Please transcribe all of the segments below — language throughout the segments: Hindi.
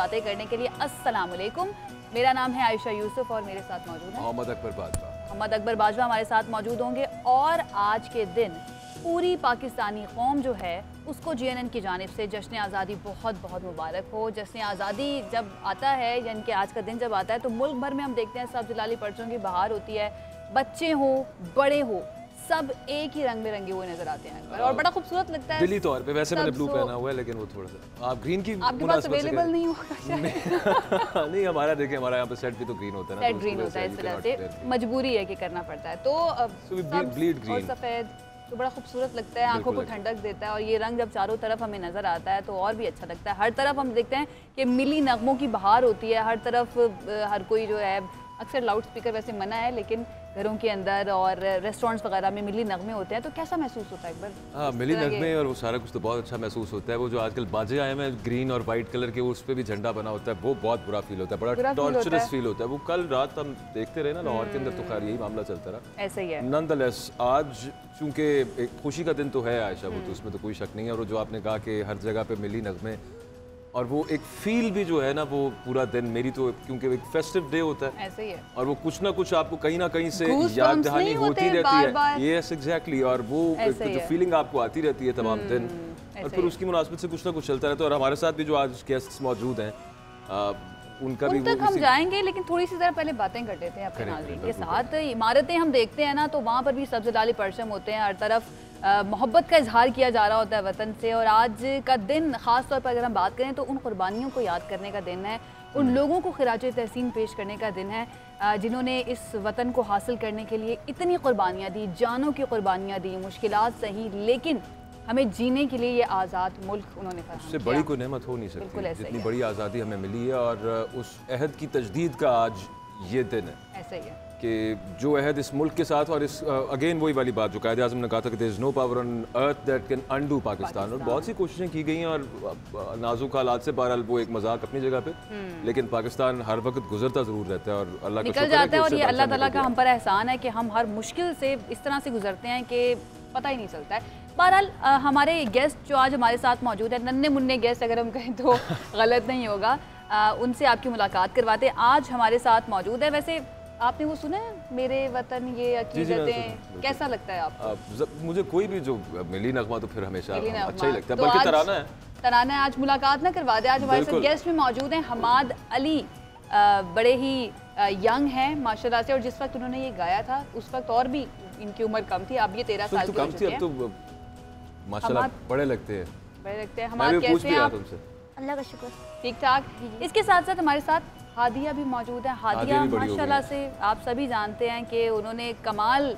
बातें करने के लिए। अस्सलाम वालेकुम, मेरा नाम है आयशा यूसुफ और मेरे साथ मौजूद है मोहम्मद अकबर बाजवा। मोहम्मद अकबर बाजवा हमारे साथ मौजूद होंगे। और आज के दिन पूरी पाकिस्तानी कौम जो है उसको GNN की जानिब से जश्न आज़ादी बहुत बहुत मुबारक हो। जश्न आज़ादी जब आता है, यानी कि आज का दिन जब आता है, तो मुल्क भर में हम देखते हैं सब जलाली पर्चों की बहार होती है। बच्चे हो बड़े हो सब एक ही रंग में रंगे हुए नजर आते हैं और बड़ा खूबसूरत लगता है। दिली तौर पे वैसे मैंने ब्लू पहना हुआ है, लेकिन वो थोड़ा सा आप ग्रीन की आपके पास अवेलेबल नहीं होगा नहीं, हमारा देखिए, हमारा यहाँ पे सेट भी तो ग्रीन होता है ना, सेट ग्रीन होता है, इस वजह से मजबूरी है कि करना पड़ता है। तो ब्लीड ग्रीन और सफेद तो बड़ा खूबसूरत लगता है, आंखों को ठंडक देता है। और ये रंग जब चारों तरफ हमें नजर आता है तो और भी अच्छा लगता है। हर तरफ हम देखते हैं कि मिली नगमों की बहार होती है। हर तरफ हर कोई जो है, अक्सर लाउड स्पीकर वैसे मना है, लेकिन घरों के अंदर और रेस्टोरेंट्स वगैरह में मिली नगमे होते हैं। तो कैसा महसूस होता है एक बार? हाँ, मिली नगमे और वो सारा कुछ तो बहुत अच्छा महसूस होता है। वो जो आजकल बाजे आए हैं ग्रीन और वाइट कलर के, उस पर भी झंडा बना होता है, वो बहुत बुरा फील होता है, बड़ा टॉर्चरस फील होता है। वो कल रात हम देखते रहे ना लाहौर के अंदर, तो खैर यही मामला चलता रहा। ऐसा ही है। नॉनदलेस आज चूंकि एक खुशी का दिन तो है आयशा, वो तो उसमें तो कोई शक नहीं है। और जो आपने कहा कि हर जगह पे मिली नगमे और वो एक फील भी जो है ना, वो पूरा दिन मेरी तो, क्योंकि एक फेस्टिव डे होता है, ऐसे ही है। और वो कुछ ना कुछ आपको कहीं ना कहीं से याद दहानी होती रहती है। Yes exactly. और वो जो फीलिंग आपको आती रहती है तमाम दिन, और फिर उसकी मुनासबत से कुछ ना कुछ चलता रहता है। और हमारे साथ भी जो आज गेस्ट्स मौजूद हैं, उनका भी तक हम जाएंगे, लेकिन थोड़ी सी देर पहले बातें कर लेते हैं अपने नाज़रीन के साथ। इमारतें हम देखते हैं ना, तो वहाँ पर भी सब्ज़ डाली परचम होते हैं, हर तरफ मोहब्बत का इजहार किया जा रहा होता है वतन से। और आज का दिन ख़ास तौर पर अगर हम बात करें तो उन कुर्बानियों को याद करने का दिन है, उन लोगों को खिराज तहसीन पेश करने का दिन है जिन्होंने इस वतन को हासिल करने के लिए इतनी कुर्बानियाँ दी, जानों की कुर्बानियाँ दी, मुश्किलात सही, लेकिन हमें जीने के लिए ये आज़ाद मुल्क उन्होंने फराहम किया। उससे बड़ी कोई नेमत हो नहीं सकती जितनी बड़ी आज़ादी हमें मिली है। और उस अहद की तजदीद का आज ये दिन है। ऐसा ही है कि जो अहद इस मुल्क के साथ, और इस अगेन वही वाली बात जो कायदे आज़म ने कहा था कि there is no power on earth that can undo Pakistan. और बहुत सी कोशिशें की गई हैं, और नाजुक हालात से बहरहाल वो एक मजाक अपनी जगह पे, लेकिन पाकिस्तान हर वक्त गुजरता ज़रूर रहता है और अल्लाह का निकल जाता है। और ये अल्लाह ताला का हम पर एहसान है कि हम हर मुश्किल से इस तरह से गुजरते हैं कि पता ही नहीं चलता है। बहरहाल हमारे गेस्ट जो आज हमारे साथ मौजूद है, नन्हे मुन्ने गेस्ट अगर हम कहें तो गलत नहीं होगा, उनसे आपकी मुलाकात करवाते हैं। आज हमारे साथ मौजूद है। वैसे आपने वो सुना है, मेरे वतन ये अकीदतें, कैसा लगता है आपको? मुझे कोई भी जो मिली नगमा तो फिर हमेशा अच्छा ही लगता है, बल्कि तराना है। तराना है। आज मुलाकात ना करवा दे। आज हमारे साथ गेस्ट भी मौजूद हैं। हमाद अली बड़े ही यंग हैं माशाल्लाह से, और जिस वक्त उन्होंने ये गाया था उस वक्त और भी इनकी उम्र कम थी। अब ये 13 साल की हो चुके हैं। अब तो माशाल्लाह बड़े लगते हैं। हमाद कैसे हैं आप? अल्लाह का शुक्र, ठीक ठाक। इसके साथ साथ हमारे साथ हादिया भी मौजूद है। हादिया माशाल्लाह से आप सभी जानते हैं कि उन्होंने कमाल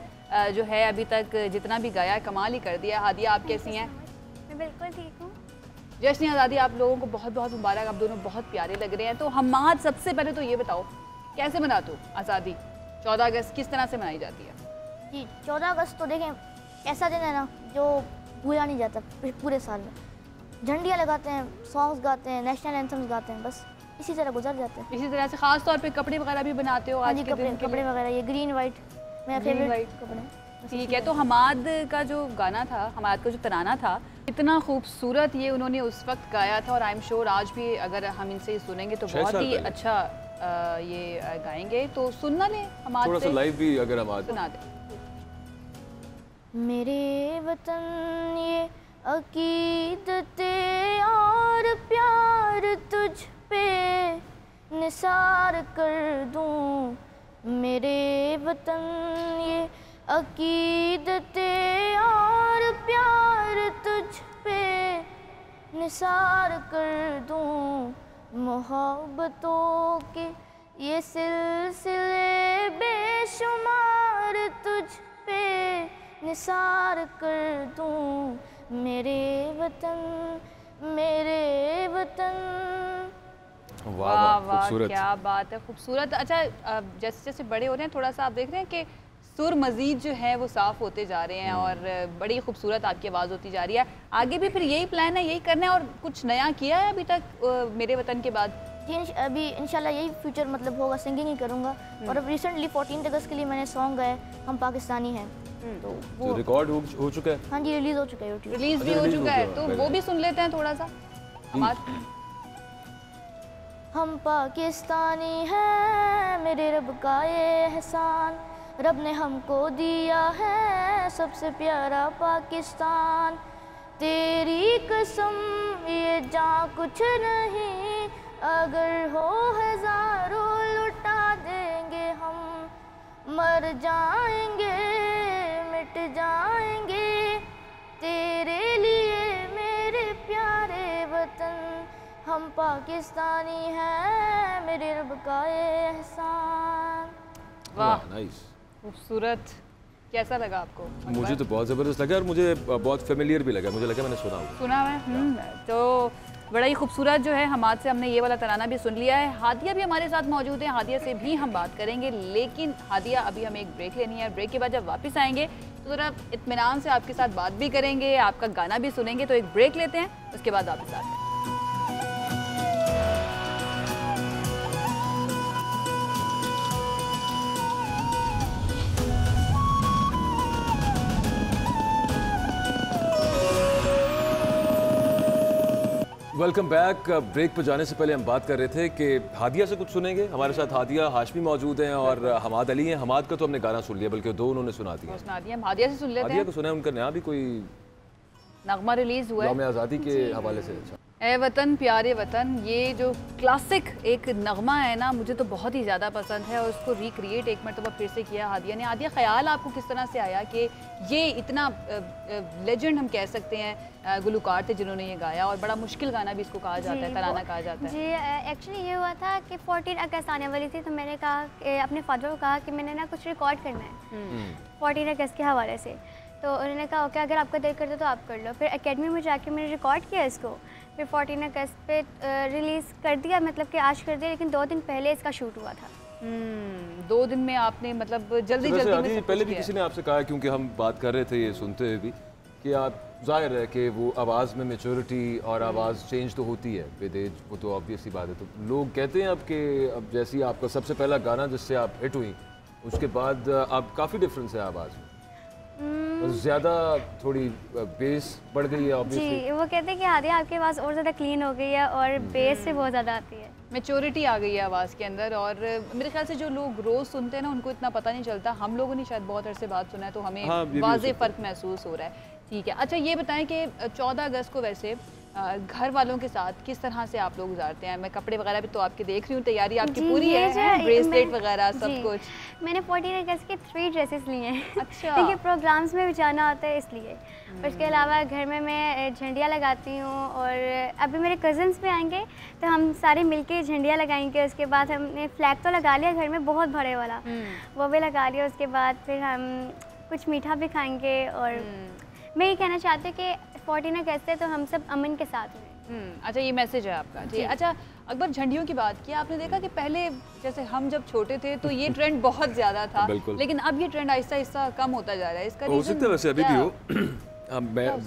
जो है अभी तक जितना भी गाया है कमाल ही कर दिया। हादिया आप कैसी हैं? मैं बिल्कुल ठीक हूँ। जश्न आज़ादी आप लोगों को बहुत बहुत मुबारक, आप दोनों बहुत प्यारे लग रहे हैं। तो हमाद, सबसे पहले तो ये बताओ कैसे मनाते हो आज़ादी? 14 अगस्त किस तरह से मनाई जाती है? जी, 14 अगस्त तो देखें ऐसा दिन है ना जो भूला नहीं जाता पूरे साल में। झंडियाँ लगाते हैं, सॉन्ग्स गाते हैं, नेशनल एंथम्स गाते हैं, बस इसी तरह गुजर जाते हैं। इसी तरह से खास तौर पे कपड़े वगैरह भी बनाते हो आज के दिन? कपड़े वगैरह ये ग्रीन वाइट मेरा फेवरेट कपड़े। ठीक है। तो हमाद का जो गाना था, हमाद का जो तराना था, इतना खूबसूरत ये उन्होंने उस वक्त गाया था, और आई एम श्योर आज भी अगर हम इनसे सुनेंगे तो बहुत ही अच्छा ये गाएंगे। तो सुनना ले हमाद थोड़ा सा लाइव भी अगर हम सुना दे। मेरे वतन ये अकीदतें और प्यार तुझ पे निसार कर दूं। मेरे वतन ये अकीदतें और प्यार तुझ पे निसार कर दूं। मोहब्बतों के ये सिलसिले बेशुमार तुझ पे निसार कर दूं। मेरे वतन, मेरे वतन। वाह वाह, क्या बात है, खूबसूरत। अच्छा, जैसे जैसे बड़े हो रहे हैं थोड़ा सा आप देख रहे हैं कि सुर मजीद जो है वो साफ होते जा रहे हैं, और बड़ी खूबसूरत आपकी आवाज़ होती जा रही है। आगे भी फिर यही प्लान है, यही करना है, और कुछ नया किया है अभी तक मेरे वतन के बाद? जी, अभी इंशाल्लाह यही फ्यूचर मतलब होगा, सिंगिंग ही करूँगा। और अब रिसेंटली 14 अगस्त के लिए मैंने सॉन्ग गाया, हम पाकिस्तानी हैं, तो वो रिकॉर्ड हो चुका है। हाँ जी, रिलीज हो चुका है, रिलीज भी हो चुका है। तो वो भी सुन लेते हैं थोड़ा सा। हम पाकिस्तानी हैं, मेरे रब का ये एहसान, रब ने हमको दिया है सबसे प्यारा पाकिस्तान। तेरी कसम ये जान कुछ नहीं, अगर हो हजारों लुटा देंगे हम, मर जाएंगे मिट जाएंगे तेरे लिए मेरे प्यारे वतन, हम पाकिस्तानी हैं, मेरे रब का ये एहसान। वाह, नाइस, खूबसूरत। कैसा लगा आपको? मुझे तो बहुत ज़बरदस्त लगा और मुझे बहुत फेमिलियर भी लगा, मुझे लगा मैंने सुना है। तो बड़ा ही खूबसूरत जो है हमाद से हमने ये वाला तराना भी सुन लिया है। हादिया भी हमारे साथ मौजूद है, हादिया से भी हम बात करेंगे, लेकिन हादिया अभी हमें एक ब्रेक लेनी है। ब्रेक के बाद जब वापस आएंगे तो ज़रा इत्मीनान से आपके साथ बात भी करेंगे, आपका गाना भी सुनेंगे। तो एक ब्रेक लेते हैं, उसके बाद वापस आते हैं। Welcome back. ब्रेक पर जाने से पहले हम बात कर रहे थे कि हादिया से कुछ सुनेंगे। हमारे साथ हादिया हाशमी मौजूद हैं और हमाद अली हैं। हमाद का तो हमने गाना सुन लिया, बल्कि दो उन्होंने सुना दिया। हादिया से सुन लेते हैं। हादिया को सुना है, उनका नया भी कोई नगमा रिलीज हुआ है यौम आज़ादी के हवाले से। अच्छा, ए वतन प्यारे वतन, ये जो क्लासिक एक नगमा है ना, मुझे तो बहुत ही ज़्यादा पसंद है और उसको रिक्रिएट एक मरतबा फिर से किया हादिया ने। हादिया, ख्याल आपको किस तरह से आया कि ये इतना लेजेंड हम कह सकते हैं गुलकार थे जिन्होंने ये गाया, और बड़ा मुश्किल गाना भी इसको कहा जाता है, तराना कहा जाता है। जी एक्चुअली ये हुआ था कि 14 अगस्त आने वाली थी, तो मैंने कहा अपने फादर को कहा कि मैंने ना कुछ रिकॉर्ड करना है 14 अगस्त के हवाले से। तो उन्होंने कहा ओके, अगर आपका दिल करता तो आप कर लो। फिर एकेडमी में जाके मैंने रिकॉर्ड किया इसको, फिर 14 अगस्त पे रिलीज़ कर दिया, मतलब कि आज कर दिया, लेकिन 2 दिन पहले इसका शूट हुआ था। 2 दिन में आपने मतलब जल्दी में सब पहले कुछ भी किया। किसी ने आपसे कहा, क्योंकि हम बात कर रहे थे ये सुनते हुए भी, कि आप जाहिर है कि वो आवाज़ में मेच्योरिटी और आवाज़ चेंज तो होती है विद एज, वो तो ऑब्वियस ही बात है। तो लोग कहते हैं अब कि अब जैसे ही आपका सबसे पहला गाना जिससे आप हिट हुई, उसके बाद आप काफ़ी डिफरेंस है आवाज़ में, ज़्यादा थोड़ी बेस बढ़ गई है ऑब्वियसली। जी, वो कहते हैं कि हादिया आपकी आवाज़ और ज़्यादा क्लीन हो गई है और बेस से बहुत ज़्यादा आती है, मैच्योरिटी आ गई है आवाज़ के अंदर। और मेरे ख्याल से जो लोग रोज़ सुनते हैं ना, उनको इतना पता नहीं चलता। हम लोगों ने शायद बहुत अरसे बाद सुना है, तो हमें वाज़े फ़र्क महसूस हो रहा है। ठीक है, अच्छा ये बताएं कि 14 अगस्त को वैसे घर वालों के साथ किस तरह से आप लोग गुजारते हैं? मैं कपड़े वगैरह भी तो आपके देख रही हूँ, तैयारी आपकी पूरी है, ब्रेसलेट वगैरह सब कुछ। मैंने 14 अगस्त के 3 ड्रेसेस लिए हैं। अच्छा। क्योंकि प्रोग्राम्स में भी जाना होता है इसलिए। उसके अलावा घर में मैं झंडियाँ लगाती हूँ, और अभी मेरे कज़न्स भी आएंगे तो हम सारे मिलके झंडियाँ लगाएंगे। उसके बाद हमने फ्लैग तो लगा लिया घर में, बहुत बड़े वाला, वो भी लगा लिया। उसके बाद फिर हम कुछ मीठा भी खाएंगे। और मैं ये कहना चाहती हूँ कि 14 अगस्त है तो हम सब अमन के साथ हैं। अच्छा, ये मैसेज है आपका जी। अच्छा अकबर, झंडियों की बात की आपने, देखा कि पहले जैसे हम जब छोटे थे तो ये ट्रेंड बहुत ज़्यादा था, लेकिन अब ये ट्रेंड आहिस्ता आहिस्ता कम होता जा रहा है। इसका हो सकता है वैसे अभी भी हो।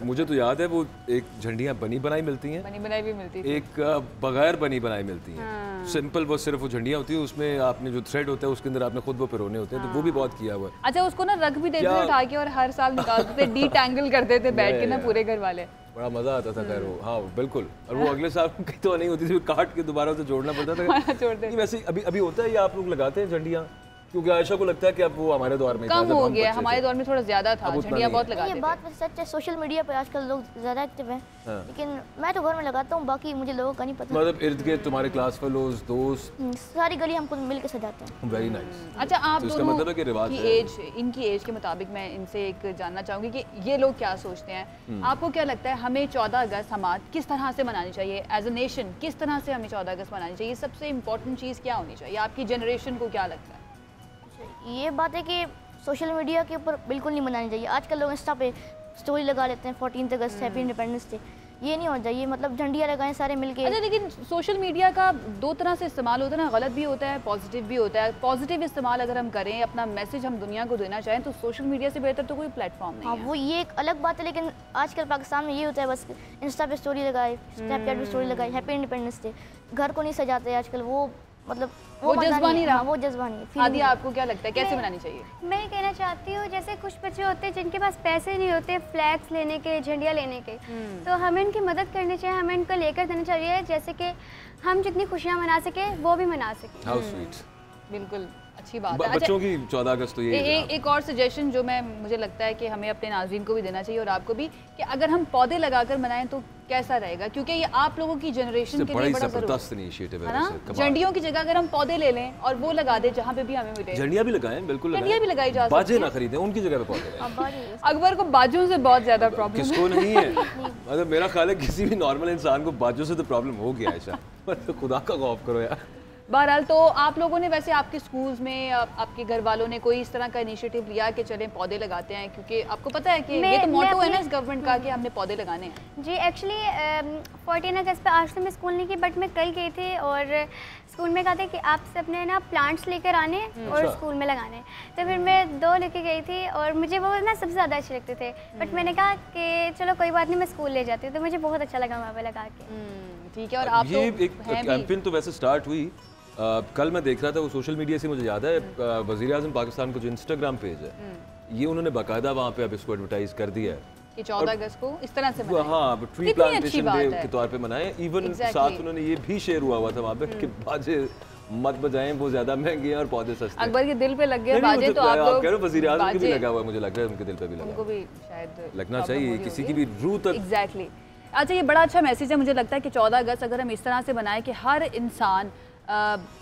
मुझे तो याद है वो एक झंडियाँ बनी बनाई मिलती हैं, बनी बनाई भी मिलती थी, एक बगैर बनी बनाई मिलती हैं। सिंपल वो सिर्फ वो झंडियाँ होती है, उसमें आपने जो थ्रेड होता है उसके अंदर आपने खुद वो पिरोने होते हैं, तो वो भी बहुत किया हुआ है। अच्छा, उसको ना रख भी देते थे उठा के और हर साल निकालते थे, डीटैंगल करते थे बैठ के ना पूरे घर वाले, बड़ा मजा आता था। खैर वो, हाँ बिल्कुल, और वो अगले साल कहीं तो नहीं होती थी, काट के दोबारा से जोड़ना पड़ता था। छोड़ दे। वैसे अभी अभी होता है, ये आप लोग लगाते हैं झंडियाँ? क्योंकि आयशा को लगता है कि अब वो हमारे दौर में कम हो गया, हमारे दौर में थोड़ा ज्यादा था, झंडियाँ बहुत लगाते थे। ये बात वैसे सच है, सोशल मीडिया पे आजकल लोग ज़्यादा एक्टिव हैं, लेकिन मैं तो घर में लगाता हूँ, बाकी मुझे लोगों का नहीं पता। मतलब इर्द गिर्द तुम्हारे क्लास फेलोज, दोस्त, सारी गली हम खुद मिल के सजाते हैं। Very nice. अच्छा, आप तो इसका दोनों मतलब है कि रिवाज की एज, इनकी एज के मुताबिक मैं इनसे एक जानना चाहूँगी कि ये लोग क्या सोचते हैं। आपको क्या लगता है हमें 14 अगस्त हमारे किस तरह से मनानी चाहिए? एज अ नेशन किस तरह से हमें 14 अगस्त मनानी चाहिए? सबसे इम्पोर्टेंट चीज़ क्या होनी चाहिए? आपकी जनरेशन को क्या लगता है? ये बात है कि सोशल मीडिया के ऊपर बिल्कुल नहीं मनानी चाहिए। आजकल लोग इंस्टा पे स्टोरी लगा लेते हैं 14 अगस्त हैप्पी इंडिपेंडेंस डे, ये नहीं होना चाहिए। मतलब झंडियाँ लगाएं सारे मिलके। अच्छा, लेकिन सोशल मीडिया का 2 तरह से इस्तेमाल होता है ना, गलत भी होता है, पॉजिटिव भी होता है। पॉजिटिव इस्तेमाल अगर हम करें, अपना मैसेज हम दुनिया को देना चाहें, तो सोशल मीडिया से बेहतर तो कोई प्लेटफॉर्म नहीं हाँ, है। वो ये एक अलग बात है, लेकिन आजकल पाकिस्तान में ये होता है बस इंस्टा पे स्टोरी लगाए, स्नैपचैट पे स्टोरी लगाई, हैप्पी इंडिपेंडेंस डे, घर को नहीं सजाते आजकल। वो मतलब वो जज्बा नहीं रहा। वो जज्बा नहीं है। हादिया, आपको क्या लगता है कैसे बनानी चाहिए? मैं ये कहना चाहती हूँ, जैसे कुछ बच्चे होते हैं जिनके पास पैसे नहीं होते फ्लैग्स लेने के, झंडियाँ लेने के, तो हमें उनकी मदद करनी चाहिए, हमें उनको लेकर देना चाहिए, जैसे कि हम जितनी खुशियाँ मना सके वो भी मना सकें। How sweet. बिल्कुल अच्छी बात है। बच्चों की 14 अगस्त तो ये एक और सजेशन जो मुझे लगता है कि हमें अपने नाज़रीन को भी देना चाहिए और आपको भी, कि अगर हम पौधे लगाकर मनाएं तो कैसा रहेगा, क्योंकि ये आप लोगों की जनरेशन के लिए बड़ा जबरदस्त इनिशिएटिव है ना। झंडियों की जगह अगर हम पौधे ले लें और वो लगा दें जहाँ पे भी हमें मिले। झंडियाँ भी लगाएं, बिल्कुल झंडियाँ भी लगाई जा सकती हैं। बाजे ना खरीदें, उनकी जगह पे पौधे लगाएं। अकबर को बाजों से बहुत ज्यादा प्रॉब्लम है। किसको नहीं है? मतलब मेरा ख्याल है किसी भी नॉर्मल इंसान को बाजों से तो प्रॉब्लम हो गया है। तो खुदा का खौफ करो यार। बहरहाल, तो आप लोगों ने वैसे आपके स्कूल्स में, आपके घर वालों ने कोई इस तरह का इनिशिएटिव लिया कि चलें पौधे लगाते हैं, क्योंकि आपको पता है कि ये तो मोटो है ना इस गवर्नमेंट का कि हमने पौधे लगाने हैं। जी एक्चुअली 14 अगस्त पे आज तो मैं स्कूल नहीं की, बट मैं कल गई थी और स्कूल में कहा था कि आप सबने ना प्लांट्स लेकर आने और स्कूल में लगाने। तो फिर मैं 2 लेके गई थी और मुझे वो ना सबसे ज़्यादा अच्छे लगते थे, बट मैंने कहा कि चलो कोई बात नहीं, मैं स्कूल ले जाती हूँ। तो मुझे बहुत अच्छा लगा वहाँ पे लगा के। ठीक है। और आप ये एक कैंपेन तो वैसे स्टार्ट हुई, कल मैं देख रहा था वो सोशल मीडिया से, मुझे याद है वज़ीर आज़म पाकिस्तान का जो इंस्टाग्राम पेज है, ये उन्होंने बाकायदा वहाँ पे अब इसको एडवर्टाइज कर दिया है कि 14 अगस्त को इस तरह से मनाएं। हाँ, ट्री प्लांटेशन डे के तौर पे मनाएं। इवन साथ उन्होंने ये भी शेयर हुआ था वहाँ पे कि बाजे मत बजाएं, वो ज्यादा महंगे हैं और पौधे सस्ते। अकबर के दिल पे लग गया बाजे, तो आप लोग कह रहे हो वज़ीर आज़म के भी लगा हुआ है, मुझे लग रहा है उनके दिल पे भी लगा, उनको भी शायद लगना चाहिए, किसी की भी रूह तक। एग्जैक्टली। अच्छा, ये बड़ा अच्छा मैसेज है। मुझे लगता है कि 14 अगस्त अगर हम इस तरह से बनाएं कि हर इंसान,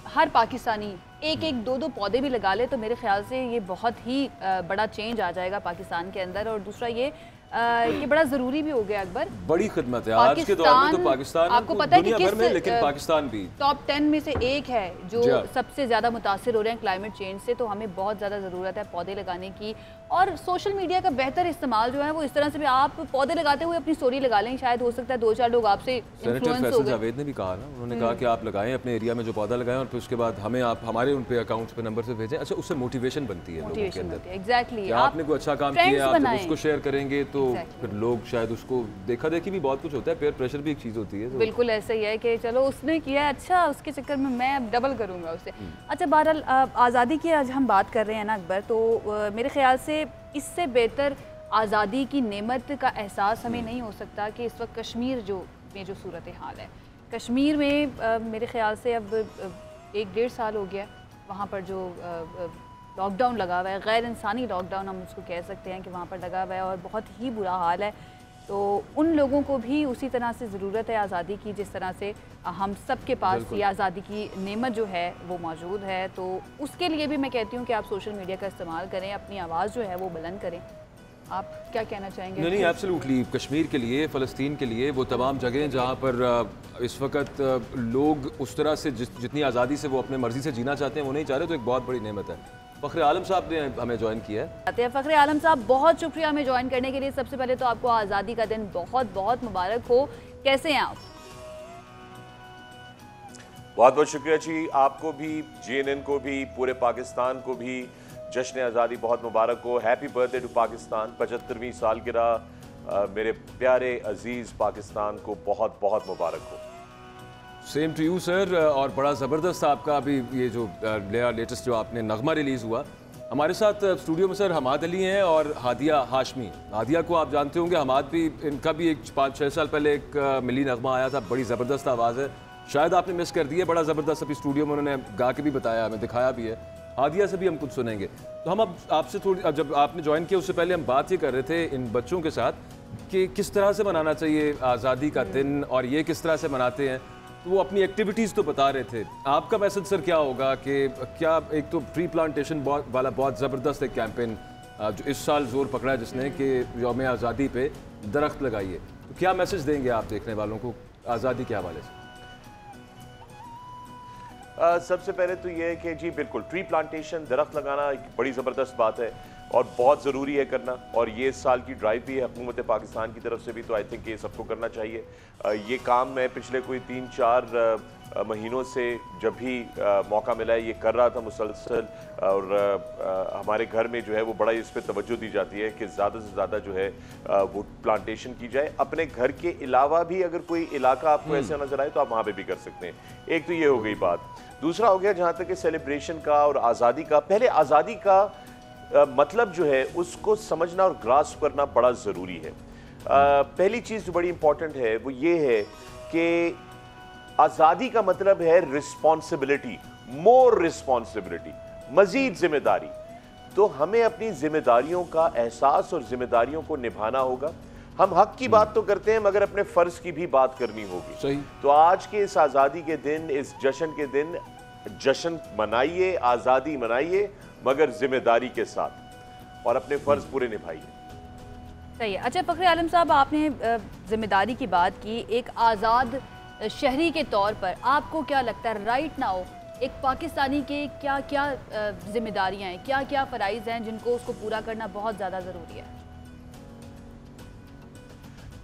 हर पाकिस्तानी एक एक 2 पौधे भी लगा ले, तो मेरे ख्याल से ये बहुत ही बड़ा चेंज आ जाएगा पाकिस्तान के अंदर। और दूसरा ये कि बड़ा ज़रूरी भी हो गया अकबर, बड़ी खिदमत है आज के दौर में तो पाकिस्तान, आपको पता है कि किस में, लेकिन पाकिस्तान भी टॉप 10 में से एक है जो सबसे ज़्यादा मुतासिर हो रहे हैं क्लाइमेट चेंज से। तो हमें बहुत ज़्यादा ज़रूरत है पौधे लगाने की, और सोशल मीडिया का बेहतर इस्तेमाल जो है वो इस तरह से भी, आप पौधे लगाते हुए अपनी स्टोरी लगा लें, शायद हो सकता है 2-4 लोग आपसे इन्फ्लुएंस हो गए। जावेद ने भी कहा ना, उन्होंने कहा कि आप लगाएं अपने एरिया में जो पौधा लगाएं और फिर उसके बाद हमें आप हमारे उन पे अकाउंट्स पे नंबर से भेजें। अच्छा, उससे मोटिवेशन बनती है लोगों के अंदर। एग्जैक्टली, आपने कोई अच्छा काम किया, आप जब उसको शेयर करेंगे तो फिर लोग शायद उसको देखा देखी भी बहुत कुछ होता है, पेयर प्रेशर भी एक चीज़ होती है। बिल्कुल ऐसा ही है कि चलो उसने किया अच्छा, उसके चक्कर में मैं अब डबल करूँगा उससे। अच्छा, बहरहाल आज़ादी की आज हम बात कर रहे हैं ना अकबर, तो मेरे ख्याल से इससे बेहतर आज़ादी की नेमत का एहसास हमें नहीं हो सकता कि इस वक्त कश्मीर में जो सूरत हाल है, कश्मीर में मेरे ख्याल से अब 1-1.5 साल हो गया वहाँ पर जो लॉकडाउन लगा हुआ है, गैर इंसानी लॉकडाउन हम उसको कह सकते हैं कि वहाँ पर लगा हुआ है, और बहुत ही बुरा हाल है। तो उन लोगों को भी उसी तरह से ज़रूरत है आज़ादी की, जिस तरह से हम सब के पास ये आज़ादी की नेमत जो है वो मौजूद है। तो उसके लिए भी मैं कहती हूँ कि आप सोशल मीडिया का इस्तेमाल करें, अपनी आवाज़ जो है वो बुलंद करें। आप क्या कहना चाहेंगे? नहीं, एब्सोल्युटली, कश्मीर के लिए, फ़लस्तीन के लिए, वो तमाम जगह जहाँ पर इस वक्त लोग उस तरह से जितनी आज़ादी से वो अपने मर्ज़ी से जीना चाहते हैं वो नहीं चाह रहे, तो एक बहुत बड़ी नेमत है। फ़ख्र आलम साहब ने हमें ज्वाइन किया है। फ़ख्र आलम साहब, बहुत शुक्रिया हमें ज्वाइन करने के लिए। सबसे पहले तो आपको आज़ादी का दिन बहुत बहुत मुबारक हो। कैसे हैं आप? बहुत बहुत शुक्रिया जी, आपको भी, JNN को भी, पूरे पाकिस्तान को भी जश्न आज़ादी बहुत मुबारक हो। Happy birthday to Pakistan. 75वीं सालगिरह मेरे प्यारे अजीज़ पाकिस्तान को बहुत बहुत मुबारक हो। Same to you sir. और बड़ा ज़बरदस्त आपका अभी ये जो लेटेस्ट जो आपने नगमा रिलीज़ हुआ, हमारे साथ स्टूडियो में सर हमाद अली हैं और हादिया हाशमी। हादिया को आप जानते होंगे, हमाद भी, इनका भी एक 5-6 साल पहले एक मिली नगमा आया था, बड़ी ज़बरदस्त आवाज़ है, शायद आपने मिस कर दी है, बड़ा ज़बरदस्त अभी स्टूडियो में उन्होंने गा के भी बताया, हमें दिखाया भी है। हादिया से भी हम कुछ सुनेंगे। तो हम अब आपसे थोड़ी, जब आपने ज्वाइन किया उससे पहले हम बात ये कर रहे थे इन बच्चों के साथ कि किस तरह से मनाना चाहिए आज़ादी का दिन और ये किस तरह से मनाते हैं, तो वो अपनी एक्टिविटीज़ तो बता रहे थे। आपका मैसेज सर क्या होगा कि क्या, एक तो ट्री प्लांटेशन वाला बहुत ज़बरदस्त एक कैंपेन जो इस साल जोर पकड़ा है जिसने कि यौम आज़ादी पे दरख्त लगाइए, तो क्या मैसेज देंगे आप देखने वालों को आज़ादी के हवाले से? सबसे पहले तो ये है कि जी बिल्कुल, ट्री प्लांटेशन, दरख्त लगाना एक बड़ी ज़बरदस्त बात है और बहुत ज़रूरी है करना, और ये इस साल की ड्राइव भी है हुकूमत पाकिस्तान की तरफ से भी, तो आई थिंक ये सबको करना चाहिए। ये काम मैं पिछले कोई 3-4 महीनों से जब भी मौका मिला है ये कर रहा था मुसलसल, और हमारे घर में जो है वो बड़ा इस पर तवज्जो दी जाती है कि ज़्यादा से ज़्यादा जो है वो प्लांटेशन की जाए। अपने घर के अलावा भी अगर कोई इलाका आपको ऐसा नज़र आए तो आप वहाँ पे भी कर सकते हैं। एक तो ये हो गई बात। दूसरा हो गया जहां तक कि सेलिब्रेशन का और आज़ादी का, पहले आज़ादी का मतलब जो है उसको समझना और ग्रास्प करना बड़ा ज़रूरी है। पहली चीज़ जो बड़ी इंपॉर्टेंट है वो ये है कि आज़ादी का मतलब है रिस्पॉन्सिबिलिटी, मोर रिस्पॉन्सिबिलिटी, मजीद जिम्मेदारी। तो हमें अपनी जिम्मेदारियों का एहसास और जिम्मेदारियों को निभाना होगा। हम हक की बात तो करते हैं मगर अपने फर्ज की भी बात करनी होगी। सही। तो आज के इस आज़ादी के दिन, इस जश्न के दिन, जश्न मनाइए, आज़ादी मनाइए मगर जिम्मेदारी के साथ, और अपने फर्ज पूरे निभाइए। सही है। अच्छा फ़खर आलम साहब, आपने जिम्मेदारी की बात की, एक आज़ाद शहरी के तौर पर आपको क्या लगता है राइट नाउ एक पाकिस्तानी के क्या क्या जिम्मेदारियां हैं, क्या क्या फ़राइज़ हैं जिनको उसको पूरा करना बहुत ज़्यादा ज़रूरी है?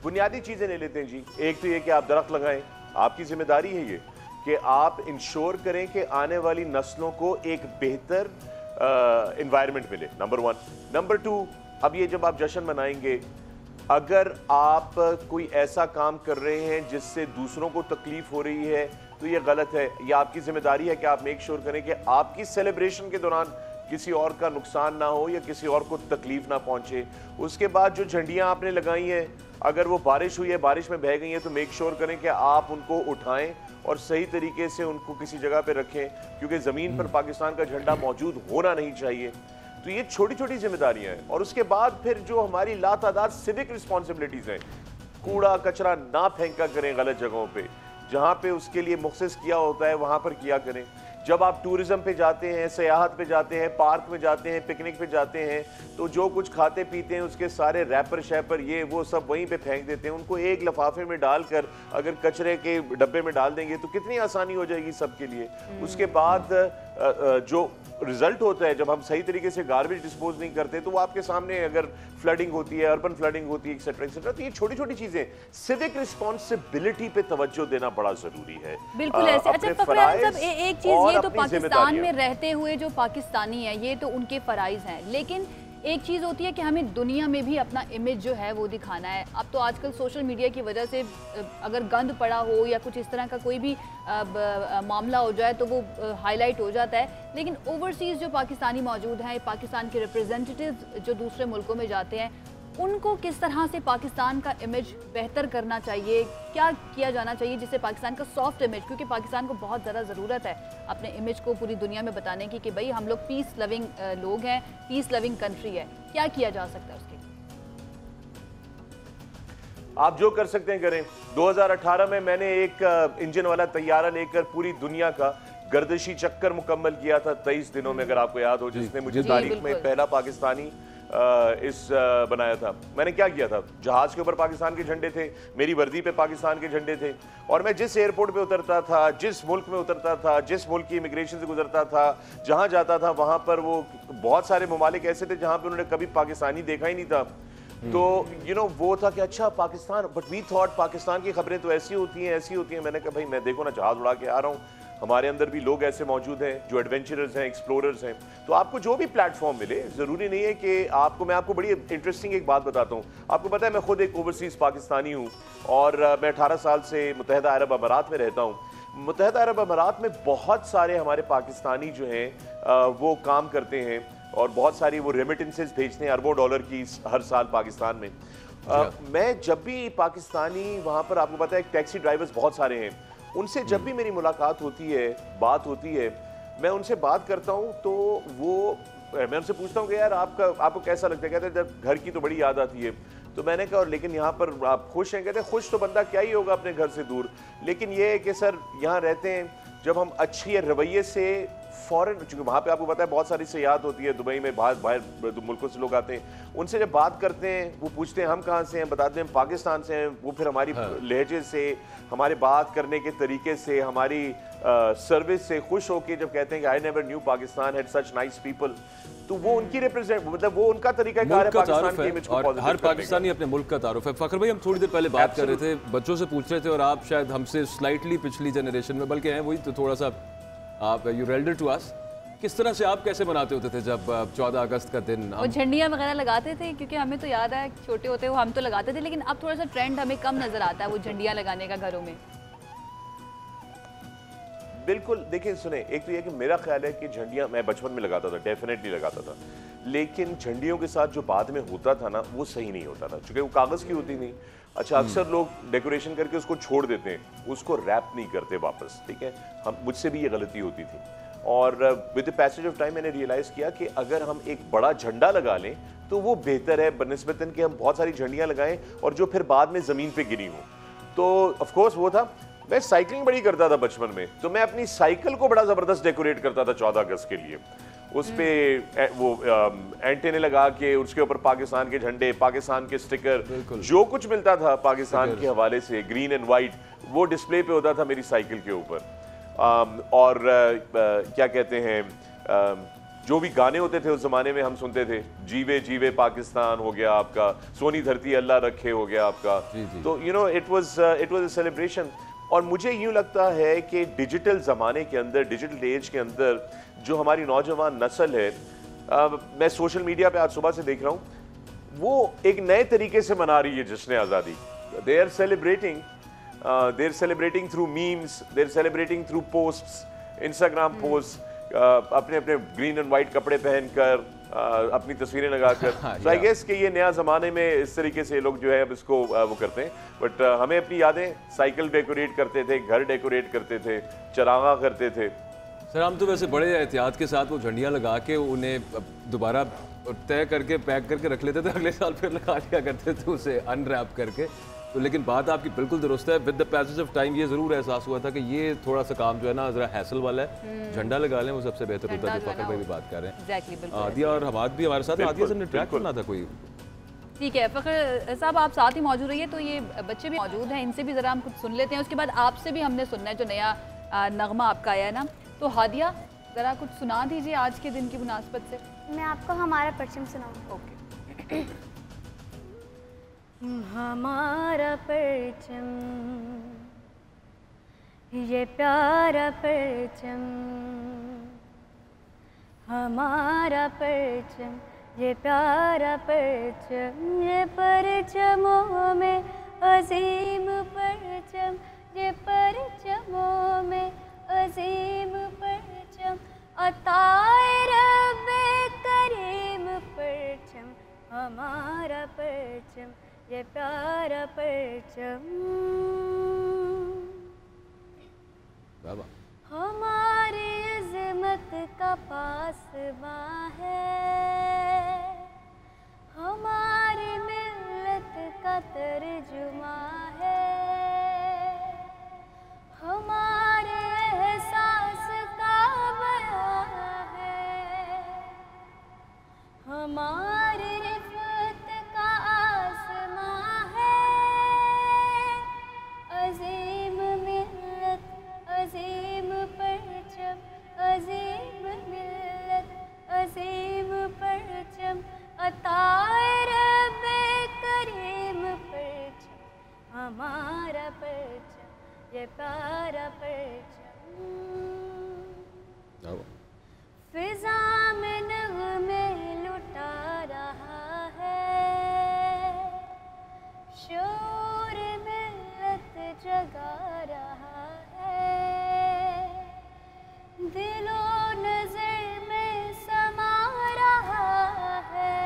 बुनियादी चीज़ें ले लेते हैं जी। एक तो ये कि आप दरख्त लगाएं, आपकी जिम्मेदारी है ये कि आप इंश्योर करें कि आने वाली नस्लों को एक बेहतर एनवायरनमेंट मिले, नंबर 1। नंबर 2, अब ये जब आप जश्न मनाएंगे, अगर आप कोई ऐसा काम कर रहे हैं जिससे दूसरों को तकलीफ हो रही है तो ये गलत है। ये आपकी जिम्मेदारी है कि आप मेक श्योर करें कि आपकी सेलिब्रेशन के दौरान किसी और का नुकसान ना हो या किसी और को तकलीफ ना पहुंचे। उसके बाद जो झंडियां आपने लगाई हैं, अगर वो बारिश हुई है, बारिश में बह गई है, तो मेक श्योर करें कि आप उनको उठाएं और सही तरीके से उनको किसी जगह पे रखें, क्योंकि ज़मीन पर पाकिस्तान का झंडा मौजूद होना नहीं चाहिए। तो ये छोटी छोटी जिम्मेदारियां हैं। और उसके बाद फिर जो हमारी लातादाद सिविक रिस्पॉन्सिबिलिटीज़ हैं, कूड़ा कचरा ना फेंका करें गलत जगहों पे, जहाँ पे उसके लिए मुख्तस किया होता है वहाँ पर किया करें। जब आप टूरिज्म पे जाते हैं, सयाहत पे जाते हैं, पार्क में जाते हैं, पिकनिक पे जाते हैं, तो जो कुछ खाते पीते हैं उसके सारे रैपर शैपर ये वो सब वहीं पे फेंक देते हैं। उनको एक लिफाफे में डालकर अगर कचरे के डब्बे में डाल देंगे तो कितनी आसानी हो जाएगी सबके लिए। उसके बाद जो रिजल्ट होता है जब हम सही तरीके से गार्बेज डिस्पोज नहीं करते, तो वो आपके सामने, अगर फ्लडिंग होती है, अर्बन फ्लडिंग होती है, एक्सेट्रा एक्सेट्रा, तो ये छोटी छोटी चीजें, सिविक रिस्पॉन्सिबिलिटी पे तवज्जो देना बड़ा जरूरी है। बिल्कुल ऐसे। अच्छा फ़खर आलम साहब, एक चीज़ ये तो पाकिस्तान में रहते हुए जो पाकिस्तानी है ये तो उनके फ़राइज़ हैं, लेकिन एक चीज़ होती है कि हमें दुनिया में भी अपना इमेज जो है वो दिखाना है। अब तो आजकल सोशल मीडिया की वजह से अगर गंद पड़ा हो या कुछ इस तरह का कोई भी मामला हो जाए तो वो हाईलाइट हो जाता है, लेकिन ओवरसीज़ जो पाकिस्तानी मौजूद हैं, पाकिस्तान के रिप्रेजेंटेटिव जो दूसरे मुल्कों में जाते हैं, उनको किस तरह से पाकिस्तान का इमेज बेहतर करना चाहिए, क्या किया जाना चाहिए जिससे पाकिस्तान का सॉफ्ट इमेज, क्योंकि पाकिस्तान को बहुत ज़्यादा ज़रूरत है अपने इमेज को पूरी दुनिया में बताने की कि भाई हम लोग पीस लविंग लोग हैं, पीस लविंग कंट्री है, क्या किया जा सकता है उसके? आप जो कर सकते हैं करें। 2018 में मैंने एक इंजन वाला तैयारा लेकर पूरी दुनिया का गर्दिशी चक्कर मुकम्मल किया था 23 दिनों में, अगर आपको याद हो, जिसने मुझे तारीख में पहला पाकिस्तानी बनाया था। मैंने क्या किया था, जहाज के ऊपर पाकिस्तान के झंडे थे, मेरी वर्दी पे पाकिस्तान के झंडे थे, और मैं जिस एयरपोर्ट पे उतरता था, जिस मुल्क में उतरता था, जिस मुल्क की इमिग्रेशन से गुजरता था, जहां जाता था वहां पर वो बहुत सारे ममालिक ऐसे थे जहां पे उन्होंने कभी पाकिस्तानी देखा ही नहीं था। तो वो था कि अच्छा Pakistan, but we thought Pakistan की खबरें तो ऐसी होती हैं, ऐसी होती हैं। मैंने कहा भाई मैं देखो ना जहाज उड़ा के आ रहा हूँ, हमारे अंदर भी लोग ऐसे मौजूद हैं जो एडवेंचरर्स हैं, एक्सप्लोरर्स हैं। तो आपको जो भी प्लेटफॉर्म मिले, ज़रूरी नहीं है कि आपको, मैं आपको बड़ी इंटरेस्टिंग एक बात बताता हूँ। आपको पता है मैं खुद एक ओवरसीज़ पाकिस्तानी हूँ और मैं 18 साल से मुत्तहिदा अरब अमारात में रहता हूँ। मुत्तहिदा अरब अमारात में बहुत सारे हमारे पाकिस्तानी जो हैं वो काम करते हैं और बहुत सारी वो रेमिटेंसेज भेजते हैं अरबों डॉलर की हर साल पाकिस्तान में। मैं जब भी पाकिस्तानी वहाँ पर, आपको पता है टैक्सी ड्राइवर्स बहुत सारे हैं, उनसे जब भी मेरी मुलाकात होती है, बात होती है, मैं उनसे बात करता हूँ तो मैं उनसे पूछता हूँ कि यार आपको कैसा लगता है? कहते हैं जब घर की तो बड़ी याद आती है। तो मैंने कहा लेकिन यहाँ पर आप खुश हैं? कहते हैं खुश तो बंदा क्या ही होगा अपने घर से दूर, लेकिन ये है कि सर यहाँ रहते हैं, जब हम अच्छी रवैये से फॉरेन, चूँकि वहाँ पे आपको पता है बहुत सारी सयाहत होती है, दुबई में बाहर मुल्कों से लोग आते हैं, उनसे जब बात करते हैं वो पूछते हैं हम कहाँ से हैं, बताते हैं हम पाकिस्तान से हैं। वो फिर हमारी लहजे से, हमारे बात करने के तरीके से, हमारी सर्विस से खुश होकर जब कहते हैं कि I never knew Pakistan had such nice people, तो वो उनकी रिप्रेजेंट, मतलब वो उनका तरीका है पाकिस्तान की इमेज को पॉजिटिव करने का। हर पाकिस्तानी अपने मुल्क का तारुफ है। फखर भाई, हम थोड़ी देर पहले बात कर रहे थे, बच्चों से पूछ रहे थे और आप शायद हमसे स्लाइटली पिछली जनरेशन में, बल्कि हैं वही, तो थोड़ा सा आप यू रेल्डर टू अस, किस तरह से आप कैसे मनाते होते थे जब 14 अगस्त का दिन? वो झंडियाँ वगैरह लगाते थे, क्योंकि हमें तो याद है छोटे होते हुए हम तो लगाते थे, लेकिन अब थोड़ा सा ट्रेंड हमें कम नजर आता है वो झंडियाँ लगाने का घरों में। बिल्कुल। देखिए सुने, एक तो ये कि मेरा ख्याल है कि झंडियाँ मैं बचपन में लगाता था, डेफिनेटली लगाता था, लेकिन झंडियों के साथ जो बाद में होता था ना वो सही नहीं होता था, क्योंकि वो कागज़ की होती नहीं। अच्छा, अक्सर लोग डेकोरेशन करके उसको छोड़ देते हैं, उसको रैप नहीं करते वापस, ठीक है। मुझसे भी ये गलती होती थी, और with the passage of time मैंने रियलाइज़ किया कि अगर हम एक बड़ा झंडा लगा लें तो वो बेहतर है बनिस्बतन कि हम बहुत सारी झंडियाँ लगाएं और जो फिर बाद में ज़मीन पे गिरी हों। तो ऑफ कोर्स वो था, मैं साइकिलिंग बड़ी करता था बचपन में, तो मैं अपनी साइकिल को बड़ा ज़बरदस्त डेकोरेट करता था 14 अगस्त के लिए। उस पे वो एंटेने लगा के उसके ऊपर पाकिस्तान के झंडे, पाकिस्तान के स्टिकर, जो कुछ मिलता था पाकिस्तान के हवाले से ग्रीन एंड वाइट, वो डिस्प्ले पे होता था मेरी साइकिल के ऊपर। और क्या कहते हैं, जो भी गाने होते थे उस जमाने में हम सुनते थे, जीवे जीवे पाकिस्तान हो गया आपका, सोनी धरती अल्लाह रखे हो गया आपका। तो you know it was a celebration. और मुझे यूँ लगता है कि डिजिटल ज़माने के अंदर, डिजिटल एज के अंदर जो हमारी नौजवान नस्ल है, मैं सोशल मीडिया पे आज सुबह से देख रहा हूँ, वो एक नए तरीके से मना रही है जश्न आज़ादी। They are celebrating through memes, they are celebrating through posts, Instagram post, अपने अपने ग्रीन एंड वाइट कपड़े पहनकर, अपनी तस्वीरें लगाकर। तो आई गेस कि ये नया ज़माने में इस तरीके से लोग जो है अब इसको वो करते हैं। बट हमें अपनी यादें, साइकिल डेकोरेट करते थे, घर डेकोरेट करते थे, चरागा करते थे। सर हम तो वैसे बड़े एहतियात के साथ वो झंडियाँ लगा के उन्हें दोबारा तय करके पैक करके रख लेते थे, अगले साल फिर लगा लिया करते थे उसे अनरैप करके। तो लेकिन बात आपकी बिल्कुल दुरुस्त है, with the passage of time ये ज़रूर एहसास हुआ था कि ये थोड़ा सा काम जो है ना ज़रा हैसल वाला है, झंडा लगा लें वो सबसे बेहतर होता है, जो फ़खर भाई भी बात कर रहे हैं। आदिया और हमाद भी हमारे साथ, आदिया सर ने ट्रैक करना था कोई। ठीक है फ़खर साहब, आप साथ ही मौजूद रहिए। तो ये बच्चे भी मौजूद हैं, इनसे भी ज़रा हम कुछ सुन लेते हैं, उसके बाद आपसे भी हमने सुनना है जो नया नगमा आपका आया है ना। तो हादिया ज़रा कुछ सुना दीजिए आज के दिन की मुनासबत से। मैं आपको हमारा परचम सुनाऊँ। ओके। हमारा परचम, ये प्यारा परचम, हमारा परचम, ये प्यारा परचम, ये परचमों में अजीम परचम, ये परचमों में अजीम परचम, अताए रब्बे करीम परचम, हमारा परचम, ये प्यारा परचम। हमारी इज़्ज़त का पासबां है, हमारी मिल्लत का तर्जुमा है, हमारे एहसास का बयां है, हमारी रिफ़त का आसमां है, अजीम मिल्लत, अजीम परचम, अजीम मिल्लत, अजीम परचम, अताए रब्बे करीम परचम, हमारा परचम, ये प्यारा परचम। फिजा में नग़मे लुटा रहा है, शोर मिल्लत जगा रहा है, दिलो नज़र में समा रहा है,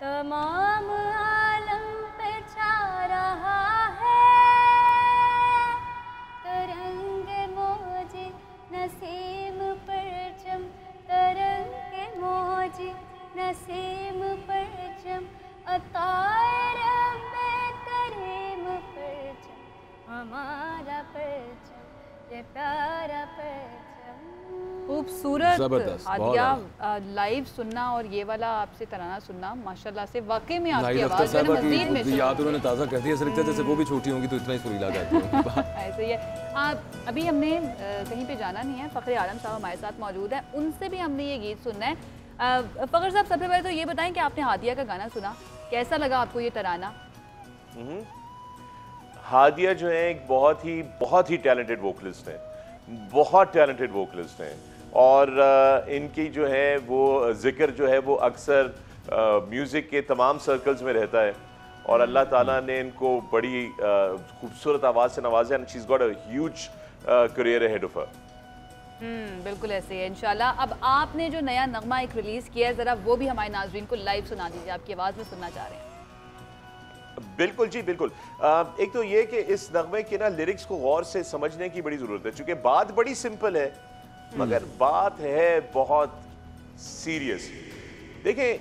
तमाम आलम पे छा रहा है, तरंगे मौजी नसीम परचम, तरंगे मौजी नसीम परचम, अताए रब्बे करीम परचम, हमारा परचम, ये प्यारा परचम। खूबसूरत आदिया, लाइव सुनना और ये वाला आपसे तराना सुनना माशाल्लाह से वाकई में आपकी आवाज़ में मज़ीद में याद उन्होंने ताज़ा कर दिया, ऐसा लगता है जैसे वो भी छोटी होंगी तो इतना ही सुरीला गाती होंगी। ऐसे ही है। अभी हमने कहीं पे जाना नहीं है, फ़खर आलम साहब हमारे साथ मौजूद हैं, उनसे भी हमने ये गीत सुनना है। फ़खर साहब सबसे पहले तो ये बताएं कि आपने हादिया का गाना सुना, कैसा लगा आपको ये तराना? हादिया जो है एक बहुत ही टैलेंटेड वोकलिस्ट हैं, बहुत टैलेंटेड वोकलिस्ट हैं, और इनकी जो है वो जिक्र जो है वो अक्सर म्यूज़िक के तमाम सर्कल्स में रहता है, और अल्लाह ताला ने इनको बड़ी खूबसूरत आवाज़ से नवाजा, and she is got a huge career ahead of her. बिल्कुल ऐसे है इंशाल्लाह। अब आपने जो नया नगमा एक रिलीज किया है, जरा वो भी हमारे नाज़रीन को लाइव सुना दीजिए, आपकी आवाज़ में सुनना चाह रहे हैं। बिल्कुल जी बिल्कुल। एक तो ये कि इस नगमे के ना लिरिक्स को गौर से समझने की बड़ी ज़रूरत है, क्योंकि बात बड़ी सिंपल है मगर बात है बहुत सीरियस। देखें,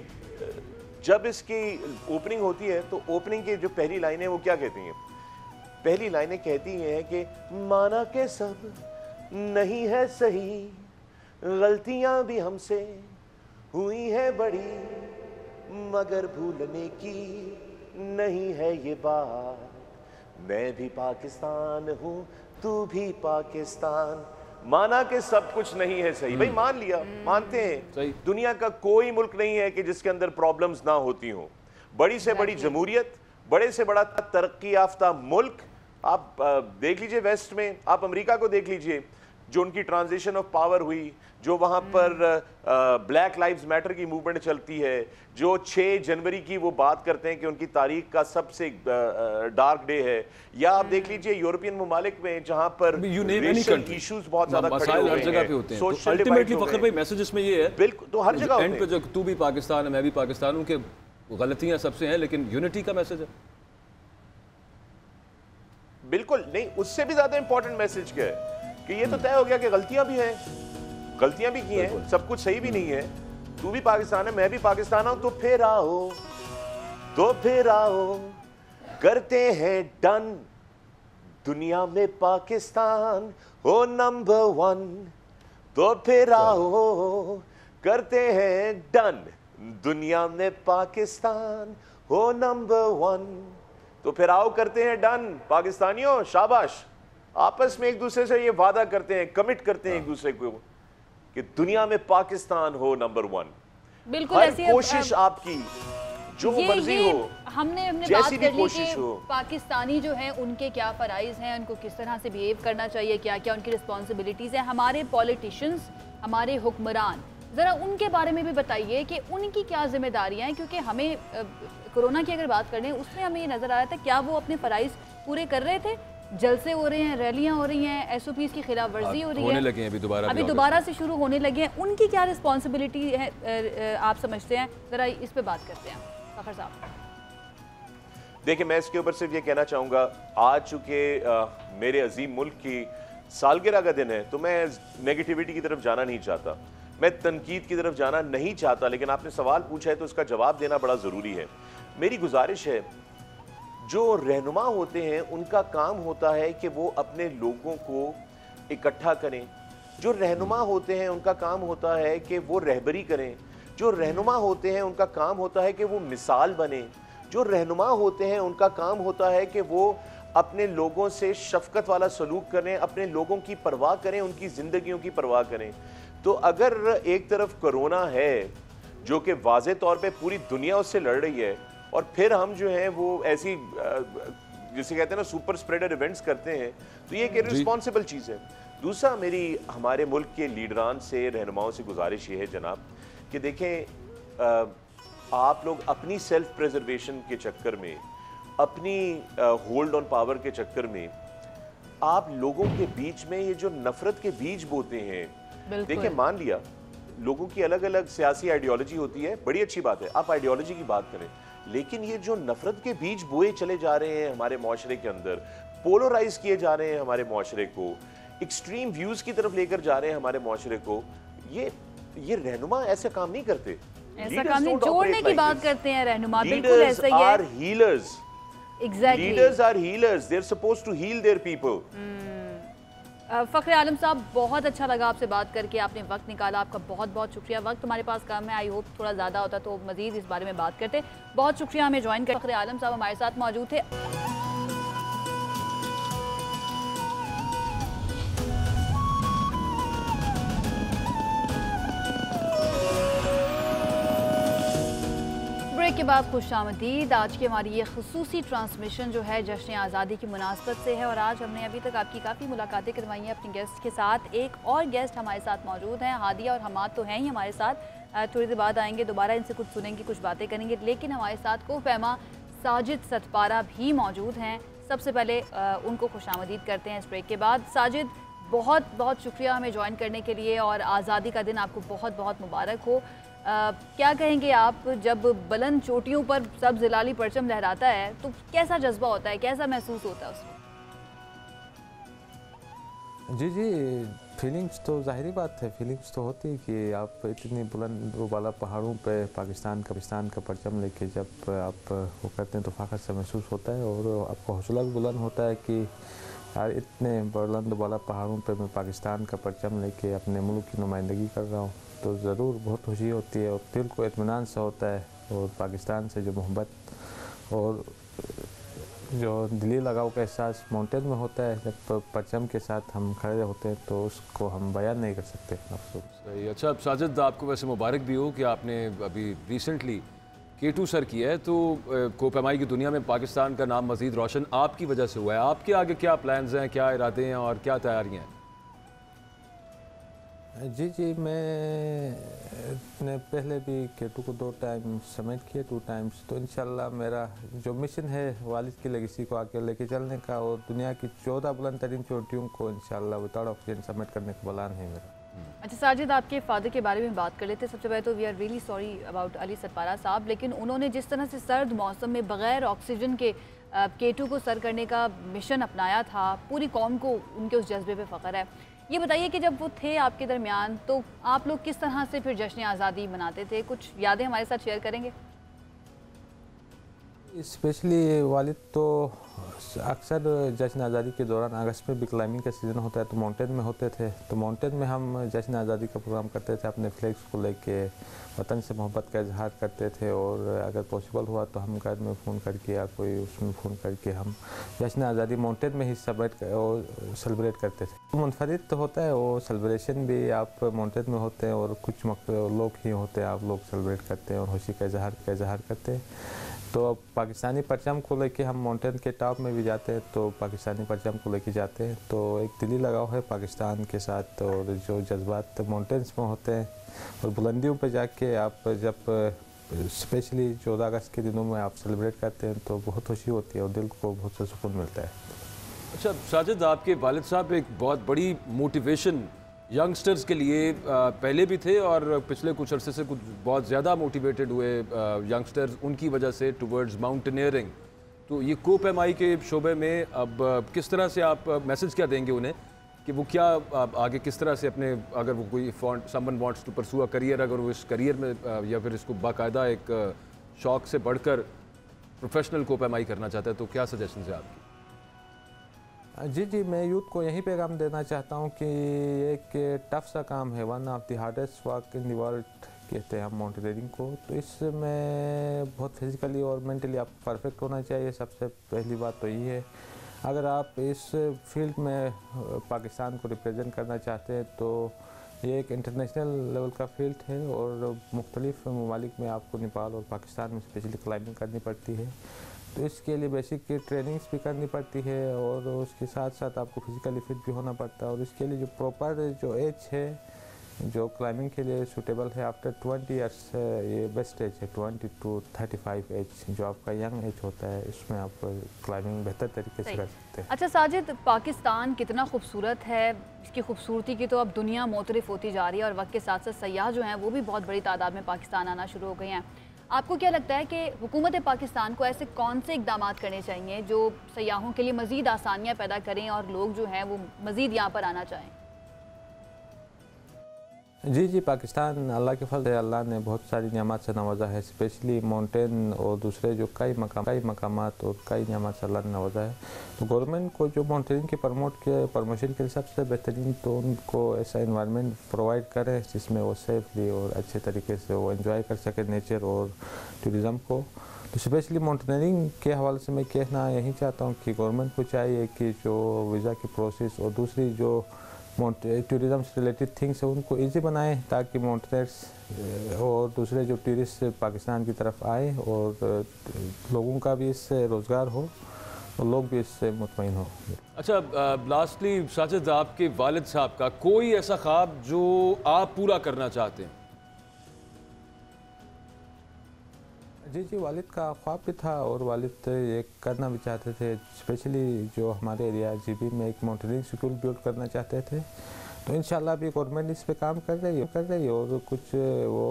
जब इसकी ओपनिंग होती है तो ओपनिंग की जो पहली लाइनें वो क्या कहती हैं? पहली लाइनें कहती हैं कि माना के सब नहीं है सही, गलतियां भी हमसे हुई है बड़ी, मगर भूलने की नहीं है ये बात, मैं भी पाकिस्तान हूँ तू भी पाकिस्तान। माना कि सब कुछ नहीं है सही, भाई मान लिया, मानते हैं दुनिया का कोई मुल्क नहीं है कि जिसके अंदर प्रॉब्लम्स ना होती हों। बड़ी से बड़ी जमहूरियत, बड़े से बड़ा तरक्की याफ्ता मुल्क, आप देख लीजिए वेस्ट में, आप अमेरिका को देख लीजिए, जो उनकी ट्रांजिशन ऑफ पावर हुई, जो वहाँ पर ब्लैक लाइव्स मैटर की मूवमेंट चलती है, जो 6 जनवरी की वो बात करते हैं कि उनकी तारीख का सबसे डार्क डे है, या आप देख लीजिए यूरोपियन ममालिक में जहाँ पर रेशियल इश्यूज बहुत ज्यादा खड़े हुए हैं, सोशल अल्टीमेटली फखर भाई मैसेज इसमें ये है, बिल्कुल, तो हर जगह एंड पे जो तू भी पाकिस्तान है मैं भी पाकिस्तान हूँ, कि गलतियाँ सबसे हैं लेकिन यूनिटी का मैसेज है। बिल्कुल नहीं, उससे भी ज्यादा इंपॉर्टेंट मैसेज क्या है कि ये तो तय हो गया कि गलतियां भी हैं, गलतियां भी की हैं, सब कुछ सही भी नहीं है, तू भी पाकिस्तान है मैं भी पाकिस्तान हूं, तो फिर आओ करते हैं डन, दुनिया में पाकिस्तान हो नंबर 1, तो फिर आओ करते हैं डन, दुनिया में पाकिस्तान हो नंबर 1, तो फिर आओ करते हैं डन। पाकिस्तानियों शाबाश, आपस में एक दूसरे से ये वादा करते हैं, कमिट करते हैं एक दूसरे को कि दुनिया में पाकिस्तान हो नंबर 1। बिल्कुल हर ऐसी कोशिश आपकी जो मर्जी हो, हमने बात कर ली कि पाकिस्तानी जो हैं उनके क्या फराइज हैं, उनको किस तरह से बिहेव करना चाहिए, क्या क्या उनकी रिस्पॉन्सिबिलिटीज़ हैं। हमारे पॉलिटिशियंस, हमारे हुक्मरान, ज़रा उनके बारे में भी बताइए कि उनकी क्या जिम्मेदारियाँ हैं, क्योंकि हमें कोरोना की अगर बात करें उसमें हमें ये नज़र आ रहा था क्या वो अपने फराइज पूरे कर रहे थे, जलसे हो रहे हैं, रैलियां हो रही हैं, SOPs की खिलाफ वर्जी हो रही है, लगे हैं अभी दोबारा से शुरू होने लगे हैं, उनकी क्या रिस्पॉन्सिबिलिटी है आप समझते हैं? ज़रा इस पे बात करते हैं फखर साहब। देखिए, मैं इसके ऊपर सिर्फ ये कहना चाहूँगा, आज चूँकि मेरे अजीम मुल्क की सालगिरह का दिन है तो मैं नेगेटिविटी की तरफ जाना नहीं चाहता, मैं तनकीद की तरफ जाना नहीं चाहता, लेकिन आपने सवाल पूछा है तो उसका जवाब देना बड़ा ज़रूरी है। मेरी गुजारिश है, जो रहनुमा होते हैं उनका काम होता है कि वो अपने लोगों को इकट्ठा करें, जो रहनुमा होते हैं उनका काम होता है कि वो रहबरी करें, जो रहनुमा होते हैं उनका काम होता है कि वो मिसाल बने, जो रहनुमा होते हैं उनका काम होता है कि वो अपने लोगों से शफकत वाला सलूक करें, अपने लोगों की परवाह करें, उनकी ज़िंदगियों की परवाह करें। तो अगर एक तरफ कोरोना है जो कि वाज़े तौर पे पूरी दुनिया उससे लड़ रही है, और फिर हम जो है वो ऐसी जिसे कहते हैं ना सुपर स्प्रेडर इवेंट्स करते हैं, तो ये एक रिस्पॉन्सिबल चीज़ है। दूसरा, मेरी हमारे मुल्क के लीडरान से, रहनुमाओं से गुजारिश ये है जनाब कि देखें, आप लोग अपनी सेल्फ प्रिजर्वेशन के चक्कर में, अपनी होल्ड ऑन पावर के चक्कर में, आप लोगों के बीच में ये जो नफरत के बीज बोते हैं, देखिए मान लिया लोगों की अलग अलग सियासी आइडियोलॉजी होती है, बड़ी अच्छी बात है, आप आइडियोलॉजी की बात करें, लेकिन ये जो नफरत के बीज बोए चले जा रहे हैं हमारे माशरे के अंदर, पोलराइज किए जा रहे हैं हमारे माशरे को, एक्सट्रीम व्यूज की तरफ लेकर जा रहे हैं हमारे माशरे को, ये रहनुमा ऐसे काम नहीं करते, ऐसा काम नहीं, जोड़ने की बात करते हैं रहनुमा, बिल्कुल ऐसा ही है। Healers, exactly, leaders are healers, they are supposed to heal their people. Fakhar Alam साहब, बहुत अच्छा लगा आपसे बात करके, आपने वक्त निकाला, आपका बहुत बहुत शुक्रिया। वक्त हमारे पास कम है, आई होप थोड़ा ज़्यादा होता तो मज़ीद इस बारे में बात करते। बहुत शुक्रिया हमें ज्वाइन कर। फ़खर आलम साहब हमारे साथ मौजूद थे। ब्रेक के बाद खुशामदीद। आज की हमारी ये खुसूसी ट्रांसमिशन जो है जश्न आज़ादी की मुनासबत से है, और आज हमने अभी तक आपकी काफ़ी मुलाकातें करवाई हैं अपने गेस्ट के साथ। एक और गेस्ट हमारे साथ मौजूद हैं, हादिया और हमाद तो हैं ही हमारे साथ, थोड़ी देर बाद आएंगे, दोबारा इनसे कुछ सुनेंगे, कुछ बातें करेंगे, लेकिन हमारे साथ को फहमा साजिद सतपारा भी मौजूद हैं। सबसे पहले उनको खुशामदीद करते हैं इस ब्रेक के बाद। साजिद, बहुत बहुत शुक्रिया हमें ज्वाइन करने के लिए, और आज़ादी का दिन आपको बहुत बहुत मुबारक हो। क्या कहेंगे आप, जब बुलंद चोटियों पर सब जिलाली परचम लहराता है तो कैसा जज्बा होता है, कैसा महसूस होता है उसमें? जी जी, फीलिंग्स तो ज़ाहिरी बात है, फीलिंग्स तो होती है कि आप इतनी बुलंद वाला पहाड़ों पे पाकिस्तान का परचम लेके जब आप वो करते हैं तो फ़ख्र से महसूस होता है, और आपका हौसला भी बुलंद होता है कि यार इतने बुलंद वाला पहाड़ों पे मैं पाकिस्तान का परचम लेके अपने मुल्क की नुमाइंदगी कर रहा हूँ, तो ज़रूर बहुत खुशी होती है और दिल को इत्मीनान सा होता है। और पाकिस्तान से जो मोहब्बत और जो दिली लगाव का एहसास माउंटेन में होता है, जब परचम के साथ हम खड़े होते हैं तो उसको हम बयान नहीं कर सकते। सही। अच्छा साजिद, आपको वैसे मुबारक भी हो कि आपने अभी रिसेंटली K2 सर किया है, तो कोपैमाई की दुनिया में पाकिस्तान का नाम मज़ीद रोशन आपकी वजह से हुआ है। आपके आगे क्या प्लान्स हैं, क्या इरादे हैं और क्या तैयारियाँ हैं? जी जी, मैंने पहले भी K2 को 2 टाइम सबमिट किए, 2 टाइम्स, तो इंशाल्लाह मेरा जो मिशन है वालिद की लेगेसी को आगे लेके चलने का और दुनिया की 14 बुलंद तरीन चोटियों को इंशाल्लाह विदाउट ऑक्सीजन सबमिट करने का प्लान है मेरा। अच्छा साजिद, आपके फादर के बारे में बात कर लेते हैं। सबसे पहले तो we are really sorry about Ali Satpara sahab, लेकिन उन्होंने जिस तरह से सर्द मौसम में बग़ैर ऑक्सीजन के K2 को सर करने का मिशन अपनाया था, पूरी कौम को उनके उस जज्बे पे फ़ख्र है। ये बताइए कि जब वो थे आपके दरमियान तो आप लोग किस तरह से फिर जश्न आज़ादी मनाते थे, कुछ यादें हमारे साथ शेयर करेंगे? स्पेशली वालिद तो अक्सर जश्न आज़ादी के दौरान अगस्त में भी क्लाइंबिंग का सीज़न होता है तो माउंटेन में होते थे, तो माउंटेन में हम जश्न आज़ादी का प्रोग्राम करते थे, अपने फ्लैग्स को लेके वतन से मोहब्बत का इजहार करते थे, और अगर पॉसिबल हुआ तो हम घर में फ़ोन करके या कोई उसमें फ़ोन करके हम जश्न आज़ादी माउंटेन में ही और सेलिब्रेट करते थे। मुनफरिद तो होता है वो सेलिब्रेशन भी, आप माउंटेन में होते हैं और कुछ लोग ही होते हैं, आप लोग सेलिब्रेट करते हैं और खुशी का इजहार करते हैं। तो पाकिस्तानी परचम को लेके हम माउंटेन के टॉप में भी जाते हैं, तो पाकिस्तानी परचम को लेके जाते हैं, तो एक दिली लगाव है पाकिस्तान के साथ, और जो जज्बात माउंटेन्स में होते हैं और बुलंदियों पे जाके आप जब स्पेशली 14 अगस्त के दिनों में आप सेलिब्रेट करते हैं तो बहुत खुशी होती है और दिल को बहुत सा सुकून मिलता है। अच्छा साजिद, आपके वालिद साहब एक बहुत बड़ी मोटिवेशन यंगस्टर्स के लिए पहले भी थे और पिछले कुछ अरसे से कुछ बहुत ज़्यादा मोटिवेटेड हुए यंगस्टर्स उनकी वजह से टुवर्ड्स माउंटेनियरिंग। तो ये कोपैमाई के शोबे में अब किस तरह से आप मैसेज क्या देंगे उन्हें कि वो क्या आगे किस तरह से अपने, अगर वो कोई someone wants to pursue a career, अगर वो इस करियर में या फिर इसको बाकायदा एक शौक से बढ़कर प्रोफेशनल कोपैमाई करना चाहता है, तो क्या सजेशन है आपकी? जी जी, मैं यूथ को यही पैगाम देना चाहता हूँ कि एक टफ सा काम है, one of the hardest work in the world कहते हैं हम माउंटेनियरिंग को, तो इसमें बहुत फिजिकली और मेंटली आप परफेक्ट होना चाहिए। सबसे पहली बात तो यही है, अगर आप इस फील्ड में पाकिस्तान को रिप्रेजेंट करना चाहते हैं तो ये एक इंटरनेशनल लेवल का फील्ड है और मुख्तलिफ ममालिक में आपको नेपाल और पाकिस्तान में स्पेशली क्लाइंबिंग करनी पड़ती है, तो इसके लिए बेसिक ट्रेनिंग्स भी करनी पड़ती है और उसके साथ साथ आपको फिजिकली फिट भी होना पड़ता है, और इसके लिए जो प्रॉपर जो एज है जो क्लाइंबिंग के लिए सूटेबल है आफ्टर 20 ईयर्स, ये बेस्ट एज है 20 to 35 एज, जो आपका यंग एज होता है, इसमें आप क्लाइंबिंग बेहतर तरीके से कर सकते हैं। अच्छा साजिद, पाकिस्तान कितना खूबसूरत है, इसकी खूबसूरती की तो अब दुनिया मोतरफ होती जा रही है और वक्त के साथ साथ सयाह जो हैं वो भी बहुत बड़ी तादाद में पाकिस्तान आना शुरू हो गए हैं। आपको क्या लगता है कि हुकूमत पाकिस्तान को ऐसे कौन से इक़दाम करने चाहिए जो सयाहों के लिए मज़ीद आसानियाँ पैदा करें और लोग जो हैं वो मज़ीद यहाँ पर आना चाहें? जी जी, पाकिस्तान अल्लाह के फज़ल है, अल्लाह ने बहुत सारी नियामत से नवाजा है, स्पेशली माउंटेन और दूसरे जो कई मकामात और कई नियामत से अल्लाह ने नवाजा है। तो गवर्नमेंट को जो माउंटेनिंग के प्रमोशन के लिए सबसे बेहतरीन तो उनको ऐसा इन्वायरमेंट प्रोवाइड करें जिसमें वो सेफली और अच्छे तरीके से वो एंजॉय कर सके नेचर और टूरिज़म को। तो स्पेशली माउंटेनियरिंग के हवाले से मैं कहना यही चाहता हूँ कि गवर्नमेंट को चाहिए कि जो वीज़ा की प्रोसेस और दूसरी जो टूरिज़म से रिलेटेड थिंग्स है उनको इजी बनाएं ताकि माउंटेनर्स और दूसरे जो टूरिस्ट पाकिस्तान की तरफ आए और लोगों का भी इससे रोज़गार हो और लोग भी इससे मुतमईन हो। अच्छा लास्टली साजिद, आपके वालिद साहब का कोई ऐसा ख्वाब जो आप पूरा करना चाहते हैं? जी, वालिद का ख्वाब भी था और वालिद ये करना भी चाहते थे। स्पेशली जो हमारे एरिया जीबी में एक माउंटेनियरिंग स्कूल बिल्ड करना चाहते थे, तो इंशाल्लाह अभी गवर्नमेंट इस पे काम कर रही है और कुछ वो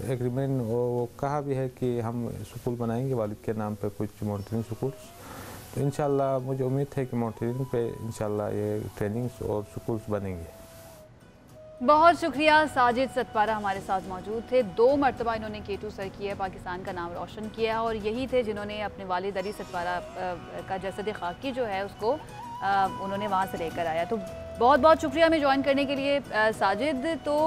एग्रीमेंट वो कहा भी है कि हम स्कूल बनाएंगे वालिद के नाम पे कुछ माउंटेनियरिंग स्कूल्स। तो इंशाल्लाह मुझे उम्मीद है कि माउंटेनियरिंग पे इंशाल्लाह ये ट्रेनिंग्स और स्कूल्स बनेंगे। बहुत शुक्रिया। साजिद सतपारा हमारे साथ मौजूद थे। 2 मरतबा इन्होंने K2 सर किया है, पाकिस्तान का नाम रोशन किया है और यही थे जिन्होंने अपने वालिद अली सतपारा का जसद खाकी जो है उसको उन्होंने वहाँ से लेकर आया। तो बहुत बहुत शुक्रिया हमें ज्वाइन करने के लिए साजिद। तो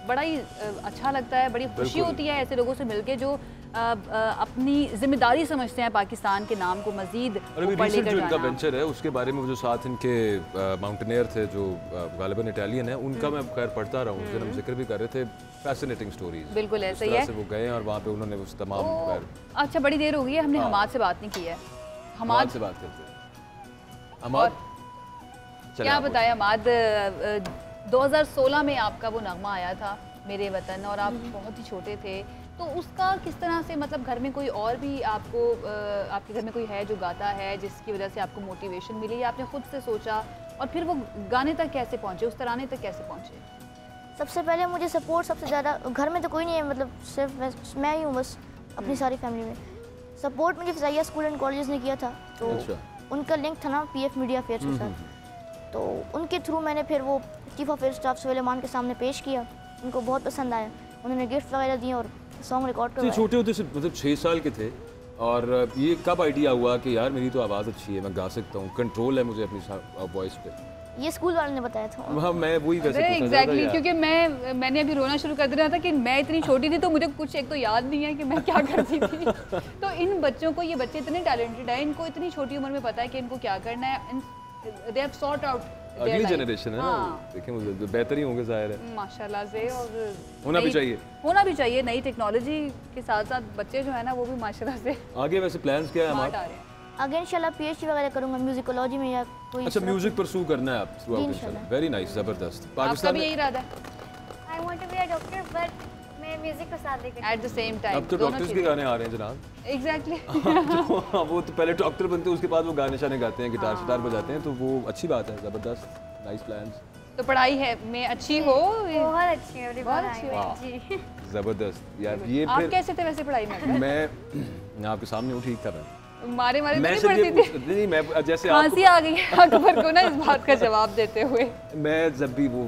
बड़ा ही अच्छा लगता है, बड़ी खुशी होती है ऐसे लोगों से मिलके जो अपनी जिम्मेदारी समझते हैं पाकिस्तान के नाम को मजीद ऊपर लेकर जो इनका जाना। वेंचर है उसके बारे में जो साथ इनके माउंटेनियर थे जो गालिबन इटालियन है, उनका मैं खैर पढ़ता रहा हूँ, उस दिन हम जिक्र भी कर रहे थे। फैसिनेटिंग स्टोरीज बिल्कुल ऐसा ही है। वो गए और वहाँ पे उन्होंने उस तमाम अच्छा, बड़ी देर हो गई है, हमने हमाद से बात नहीं की है। हमाद से बात करते हैं। हमाद क्या बताया हमाद, 2016 में आपका वो नगमा आया था मेरे वतन और आप बहुत ही छोटे थे, तो उसका किस तरह से मतलब घर में कोई और भी आपको आपके घर में कोई है जो गाता है जिसकी वजह से आपको मोटिवेशन मिली, या आपने खुद से सोचा और फिर वो गाने तक कैसे पहुँचे, उस तराने तक कैसे पहुँचे? सबसे पहले मुझे सपोर्ट सबसे ज़्यादा घर में तो कोई नहीं है, मतलब सिर्फ मैं ही हूँ बस अपनी सारी फैमिली में। सपोर्ट मुझे फिजाइया स्कूल एंड कॉलेज ने किया था, तो उनका लिंक था ना PF मीडिया अफेयर्स के साथ, तो उनके थ्रू मैंने फिर वो chief of air staff Suleman के सामने पेश किया। उनको बहुत पसंद आया, उन्होंने गिफ्ट वगैरह दिए और सॉन्ग रिकॉर्ड करवाया। छोटे होते से मतलब 6 साल के थे, और ये कब आइडिया हुआ कि यार मेरी तो आवाज़ अच्छी है, मैं गा सकता हूँ, कंट्रोल है मुझे अपनी वॉइस पे? ये स्कूल वाले ने बताया था। हाँ, मैं वही वैसे एग्जैक्टली, क्योंकि मैंने अभी रोना शुरू कर दिया था कि मैं इतनी छोटी थी तो मुझे कुछ एक तो याद नहीं है कि मैं क्या करती थी। तो इन बच्चों को, ये बच्चे इतने टैलेंटेड है, इनको इतनी छोटी उम्र में पता है कि इनको क्या करना है। दे हैव सॉर्ट आउट अगली जनरेशन है ना, देखें मुझे बेहतर ही होंगे ज़ाहिर है माशाल्लाह से, और होना भी चाहिए। नई टेक्नोलॉजी के साथ साथ बच्चे जो है ना वो भी माशाल्लाह से आगे। वैसे प्लान्स क्या है हमारे? आगे इंशाल्लाह PhD वगैरह करूंगा म्यूजिकोलॉजी में या कोई। अच्छा, म्यूजिक परस्यू करना है आप थ्रू आउट? वेरी नाइस, जबरदस्त। पाकिस्तान में यही इरादा है? I want to be a doctor, but मैं म्यूजिक को साथ देकर एट द सेम टाइम। अब तो डॉक्टर्स के गाने आ रहे हैं जनाब। एग्जैक्टली। वो तो पहले डॉक्टर बनते हैं, उसके बाद वो गाने शाने गाते हैं, गिटार शिटार बजाते हैं, तो वो अच्छी बात है, जबरदस्त, नाइस प्लान्स। तो पढ़ाई है में अच्छी हो? बहुत अच्छी है, बहुत अच्छी है जी, जबरदस्त यार। ये आप कैसे थे वैसे पढ़ाई में? मैं आपके सामने हूँ, ठीक था मैं मारे मैं नहीं पढ़ती थी। नहीं, मैं जैसे हंसी आ गई अकबर को ना इस बात का जवाब देते हुए। मैं जब भी वो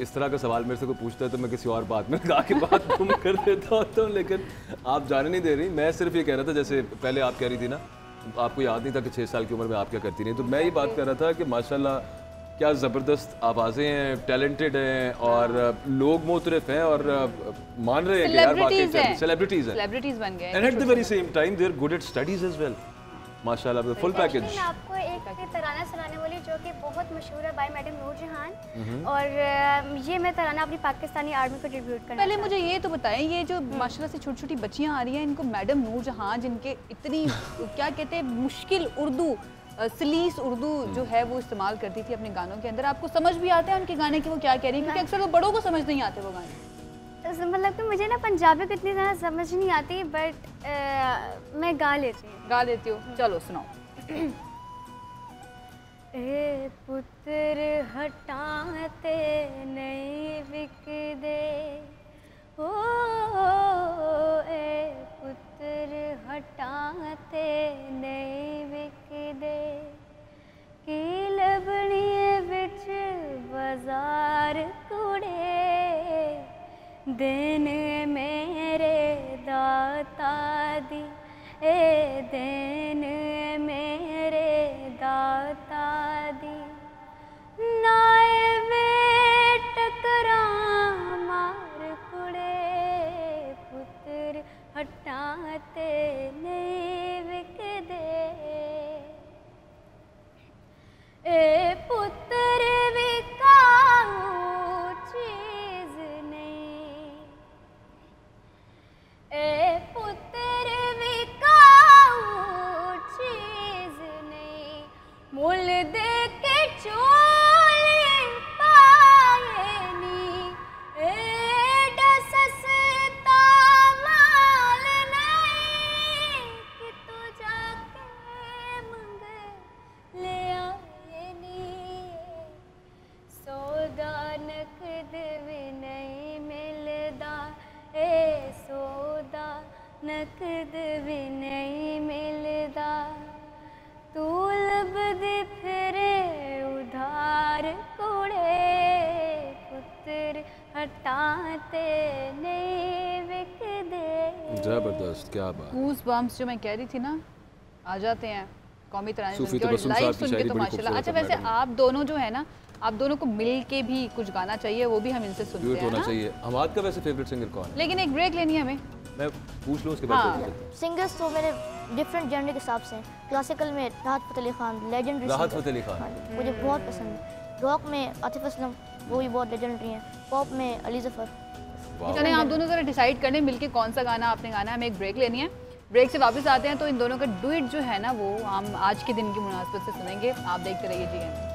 इस तरह का सवाल मेरे से कोई पूछता है तो मैं किसी और बात में गा के बात गुम कर देता होता हूँ, लेकिन आप जाने नहीं दे रही। मैं सिर्फ ये कह रहा था, जैसे पहले आप कह रही थी ना, आपको याद नहीं था कि 6 साल की उम्र में आप क्या करती रही, तो मैं ये बात कर रहा था कि माशाल्लाह क्या ज़बरदस्त आवाज़ें हैं, टैलेंटेड हैं और लोग मोतरफ हैं और मान रहे हैं कि यार वाकई सेलिब्रिटीज़ बन गए। And at the very same time they are good at studies as well, माशाल्लाह, फुल पैकेज। मैं आपको एक तराना सुनाने वाली जो कि बहुत मशहूर है बाय मैडम नूर जहान, और ये मैं तराना अपनी पाकिस्तानी आर्मी को ट्रिब्यूट करना। पहले मुझे ये तो बताएं, ये जो माशाल्लाह से छोटी छोटी बच्चियां आ रही हैं, इनको मैडम नूर जहां जिनके इतनी क्या कहते हैं मुश्किल उर्दू, सलीस उर्दू जो है वो इस्तेमाल करती थी अपने गानों के अंदर, आपको समझ भी आते हैं उनके गाने की वो क्या कह रही है? क्योंकि अक्सर वो बड़ों को समझ नहीं आते वो गाने। मतलब कि मुझे ना पंजाबी को इतनी ज़्यादा समझ नहीं आती, बट मैं गा लेती हूँ। चलो सुनाओ। ए पुत्र हटाते नहीं बिक दे, ओ ए पुत्र हटाते नहीं बिक दे, की लबनी बिच बाजार कुड़े, दिन मेरे दाता दी, ए दिन मेरे दाता दी, नाए वे टकरा मार कुड़े, पुत्र हटाते नहीं बिक दे, ए पुत्र विकाऊ चीज नहीं, ए पुत्र विकाऊ टांते नहीं बिक दे। जबरदस्त, क्या बात। गूज बम्स जो मैं कह रही थी ना, आ जाते हैं कौमी तराने सूफी सुन के और तबस्सुम लाइव साहब की सुन के शायरी तो बड़ी माशाल्लाह। खूबसूरत अच्छा है वैसे मैडम। आप दोनों जो है ना, आप दोनों को मिल के भी कुछ गाना चाहिए, वो भी हम इनसे सुनते ड्यूट हैं होना ना? चाहिए। हमाद का वैसे फेवरेट सिंगर कौन है? लेकिन एक ब्रेक लेनी है हमें। मैं पूछ लूँ उसके बाद हाँ। फिर चलते सिंगर्स तो मेरे डिफरेंट जेनर के हिसाब से, क्लासिकल में राहत फ़तेह अली खान लेजेंडरी, राहत फ़तेह अली खान। मुझे बहुत पसंद है। रॉक में आतिफ असलम, वो भी बहुत लेजेंडरी हैं। पॉप में अली ज़फ़र। वाह। चलें आप दोनों ज़रा डिसाइड करने मिलके कौन सा गाना आपने गाना है। हमें एक ब्रेक लेनी है, ब्रेक से वापस आते हैं तो इन दोनों का डुएट जो है ना, वो हम आज के दिन की मुनासबत से सुनेंगे। आप देखते रहिए जी।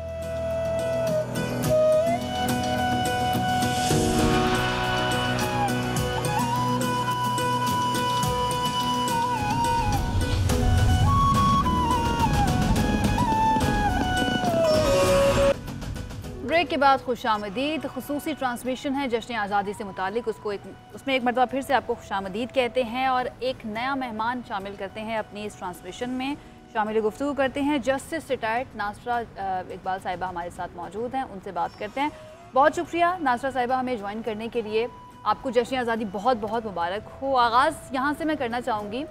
ब्रेक के बाद खुशामदीद खुसूसी ट्रांसमिशन है जश्न आज़ादी से मुतालिक, उसमें एक मरतबा फिर से आपको खुशामदीद कहते हैं और एक नया मेहमान शामिल करते हैं अपनी इस ट्रांसमिशन में। शामिल गुफ्तगू करते हैं जस्टिस रिटायर्ड नासरा इकबाल साहिबा हमारे साथ मौजूद हैं, उनसे बात करते हैं। बहुत शुक्रिया नासरा साहिबा हमें ज्वाइन करने के लिए। आपको जश्न आज़ादी बहुत बहुत मुबारक हो। आगाज़ यहाँ से मैं करना चाहूँगी,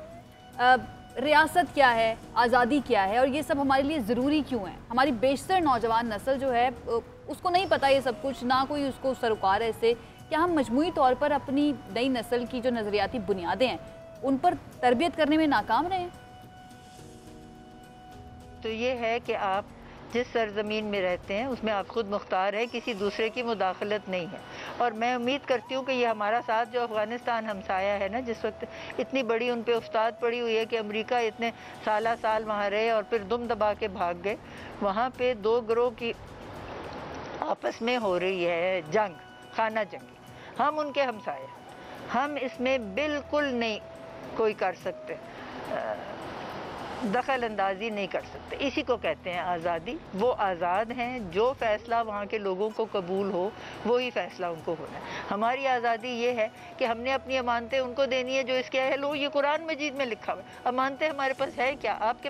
रियासत क्या है, आज़ादी क्या है और ये सब हमारे लिए ज़रूरी क्यों है? हमारी बेशतर नौजवान नस्ल जो है उसको नहीं पता ये सब कुछ, ना कोई उसको सरोकार है इससे। क्या हम मजमूई तौर पर अपनी नई नस्ल की जो नज़रियाती बुनियादें हैं उन पर तरबियत करने में नाकाम रहे हैं? तो ये है कि आप जिस सरजमीन में रहते हैं उसमें आप खुद मुख्तार है, किसी दूसरे की मुदाखलत नहीं है। और मैं उम्मीद करती हूँ कि ये हमारा साथ जो अफ़गानिस्तान हमसाया है ना, जिस वक्त इतनी बड़ी उन पे उस्ताद पड़ी हुई है कि अमेरिका इतने साल वहाँ रहे और फिर दुम दबा के भाग गए। वहाँ पे दो गिरोह की आपस में हो रही है जंग, खाना जंगी। हम उनके हमसाए, हम इसमें बिल्कुल नहीं कोई कर सकते, दखल अंदाजी नहीं कर सकते। इसी को कहते हैं आज़ादी। वो आज़ाद हैं, जो फ़ैसला वहाँ के लोगों को कबूल हो वही फ़ैसला उनको होना है। हमारी आज़ादी ये है कि हमने अपनी अमानतें उनको देनी है जो इसके अहल हो। ये कुरान मजीद में लिखा हुआ है। अमानतें हमारे पास है क्या? आपके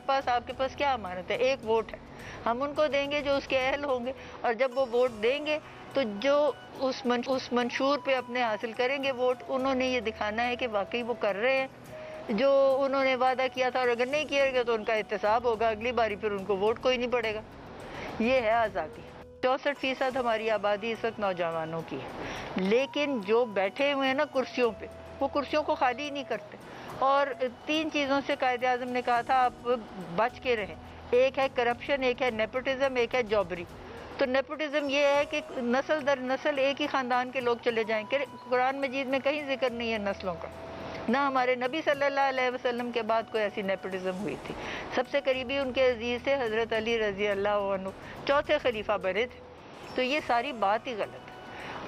पास क्या अमानत है? एक वोट है। हम उनको देंगे जो उसके अहल होंगे, और जब वो वोट देंगे तो जो उस मंशूर पे अपने हासिल करेंगे वोट, उन्होंने ये दिखाना है कि वाकई वो कर रहे हैं जो उन्होंने वादा किया था। और अगर नहीं किया तो उनका एहतसाब होगा, अगली बारी फिर उनको वोट कोई नहीं पड़ेगा। ये है आज़ादी। 64% हमारी आबादी इस वक्त नौजवानों की है, लेकिन जो बैठे हुए हैं ना कुर्सियों पे, वो कुर्सियों को खाली नहीं करते। और 3 चीज़ों से कायदे आज़म ने कहा था आप बच के रहें। एक है करप्शन, एक है नेपोटिज्म, एक है जॉबरी। तो नेपोटिज्म ये है कि नस्ल दर नस्ल एक ही ख़ानदान के लोग चले जाएँ। कुरान मजीद में कहीं जिक्र नहीं है नस्लों का, ना हमारे नबी सल्लल्लाहु अलैहि वसल्लम के बाद कोई ऐसी नेपोटिज्म हुई थी। सबसे करीबी उनके अजीज़ थे हज़रत अली रज़ी अल्लाह अन्हु, चौथे खलीफा बने थे। तो ये सारी बात ही गलत है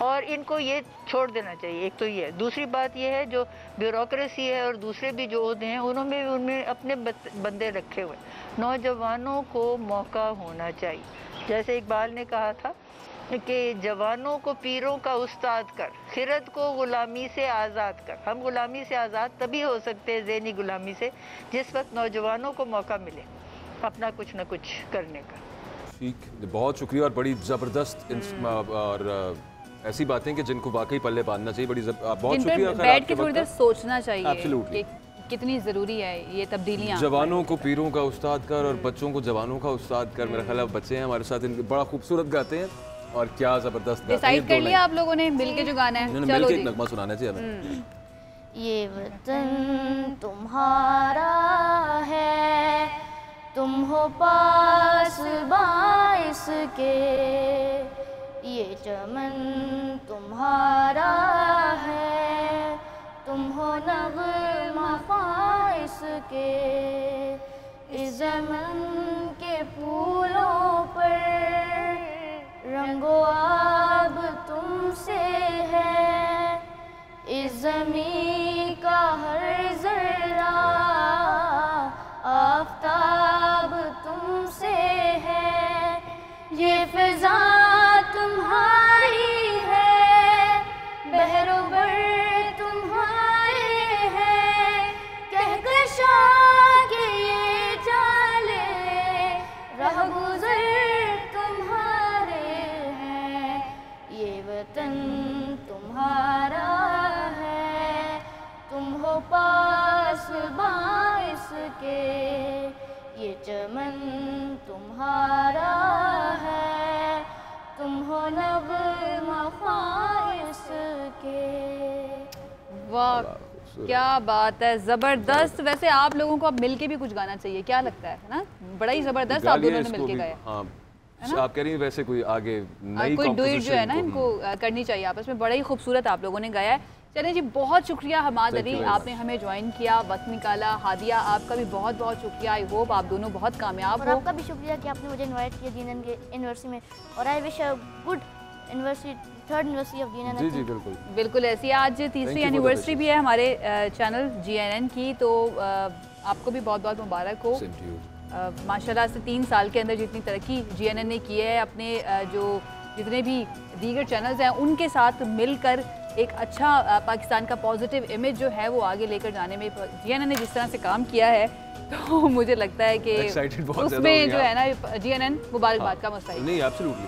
और इनको ये छोड़ देना चाहिए। एक तो ये है। दूसरी बात ये है जो ब्यूरोक्रेसी है और दूसरे भी जो ओहदे हैं उनमें अपने बंदे रखे हुए। नौजवानों को मौका होना चाहिए। जैसे इकबाल ने कहा था कि जवानों को पीरों का उस्ताद कर, खिरत को गुलामी से आज़ाद कर। हम गुलामी से आज़ाद तभी हो सकते हैं, ज़हनी गुलामी से, जिस वक्त नौजवानों को मौका मिले अपना कुछ न कुछ करने का। ठीक, बहुत शुक्रिया और बड़ी ज़बरदस्त और ऐसी बातें कि जिनको वाकई पल्ले बांधना चाहिए। बहुत शुक्रिया। बैठ के थोड़ी देर सोचना चाहिए Absolutely. कि कितनी ज़रूरी है ये तब्दीलियाँ। जवानों को पीरों का उस्ताद कर और बच्चों को जवानों का उस्ताद कर। मेरा ख्याल है बच्चे हैं हमारे साथ, इनके बड़ा खूबसूरत गाते हैं और क्या ज़बरदस्त गाते हैं। डिसाइड कर लिया आप लोगों ने मिलके जो गाना है? चलो मिलके एक नगमा सुनाना चाहिए हमें। ये वतन तुम्हारा है, तुम हो पास बाइस के, ये चमन तुम्हारा है, तुम हो नग़्मा ख़ाइस के। इस ज़मन के फूलों पर रंगो आब तुमसे है, इस ज़मीं का हर ज़र्रा आफ़ताब तुमसे है। ये फ़िज़ा तुम्हारी है, बहरो बर तुम्हारे हैं, कहकशा के ये जाले रहगुज़र तुम्हारे हैं। ये वतन तुम्हारा वाह क्या बात है, जबरदस्त। वैसे आप लोगों को अब मिलके भी कुछ गाना चाहिए, क्या लगता है ना? बड़ा ही जबरदस्त आप दोनों ने मिलके गाया। हाँ, आप कह रही हैं वैसे कोई आगे नई कोई डुएट जो है ना इनको करनी चाहिए आपस में। बड़ा ही खूबसूरत आप लोगों ने गाया है। चलें जी, बहुत शुक्रिया हमाद अली, आपने हमें ज्वाइन किया, वक्त निकाला। हादिया आपका भी बहुत बहुत शुक्रिया। आई होप आप दोनों बहुत कामयाब हो। आपका भी शुक्रिया कि आपने मुझे इनवाइट किया जीएनएन के यूनिवर्सिटी में, और I wish a good university, third university of GNN. जी जी बिल्कुल बिल्कुल ऐसी है। आज तीसरी एनिवर्सरी भी है हमारे चैनल जीएनएन की, तो आपको भी बहुत बहुत मुबारक हो। माशाल्लाह से 3 साल के अंदर जितनी तरक्की जीएनएन ने की है, अपने जो जितने भी दीगर चैनल्स हैं उनके साथ मिलकर एक अच्छा पाकिस्तान का पॉजिटिव इमेज जो है वो आगे लेकर जाने में जीएनएन ने जिस तरह से काम किया है, तो मुझे लगता है कि उसमें जो है ना जीएनएन मुबारकबाद का मुस्तहिक। नहीं एब्सोल्युटली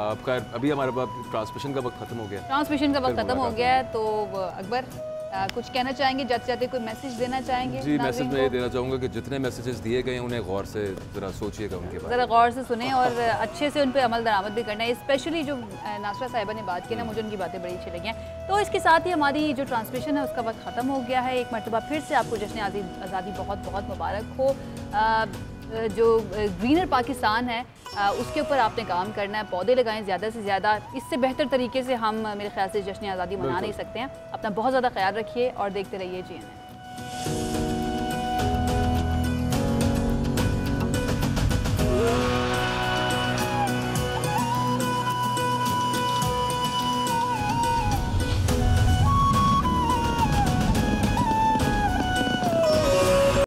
आपका अभी हमारे पास ट्रांसमिशन का वक्त खत्म हो गया, ट्रांसमिशन का वक्त खत्म हो गया है। तो अकबर कुछ कहना चाहेंगे, जाते जाते कोई मैसेज देना चाहेंगे? जी, मैसेज मैं ये देना चाहूँगा कि जितने मैसेजेस दिए गए हैं उन्हें गौर से ज़रा सोचिएगा, उनके बारे में ज़रा गौर से सुने और अच्छे से उन पर अमल दरामद भी करना है। स्पेशली जो नासरा साहिबा ने बात की ना, मुझे उनकी बातें बड़ी अच्छी लगी हैं। तो इसके साथ ही हमारी जो ट्रांसमिशन है उसका वक्त ख़त्म हो गया है। एक मरतबा फिर से आपको जश्न आज़ादी बहुत बहुत मुबारक हो। जो ग्रीनर पाकिस्तान है उसके ऊपर आपने काम करना है, पौधे लगाएं ज़्यादा से ज़्यादा। इससे बेहतर तरीके से हम मेरे ख्याल से जश्न आज़ादी मना नहीं सकते हैं। अपना बहुत ज़्यादा ख्याल रखिए और देखते रहिए जीएनएन।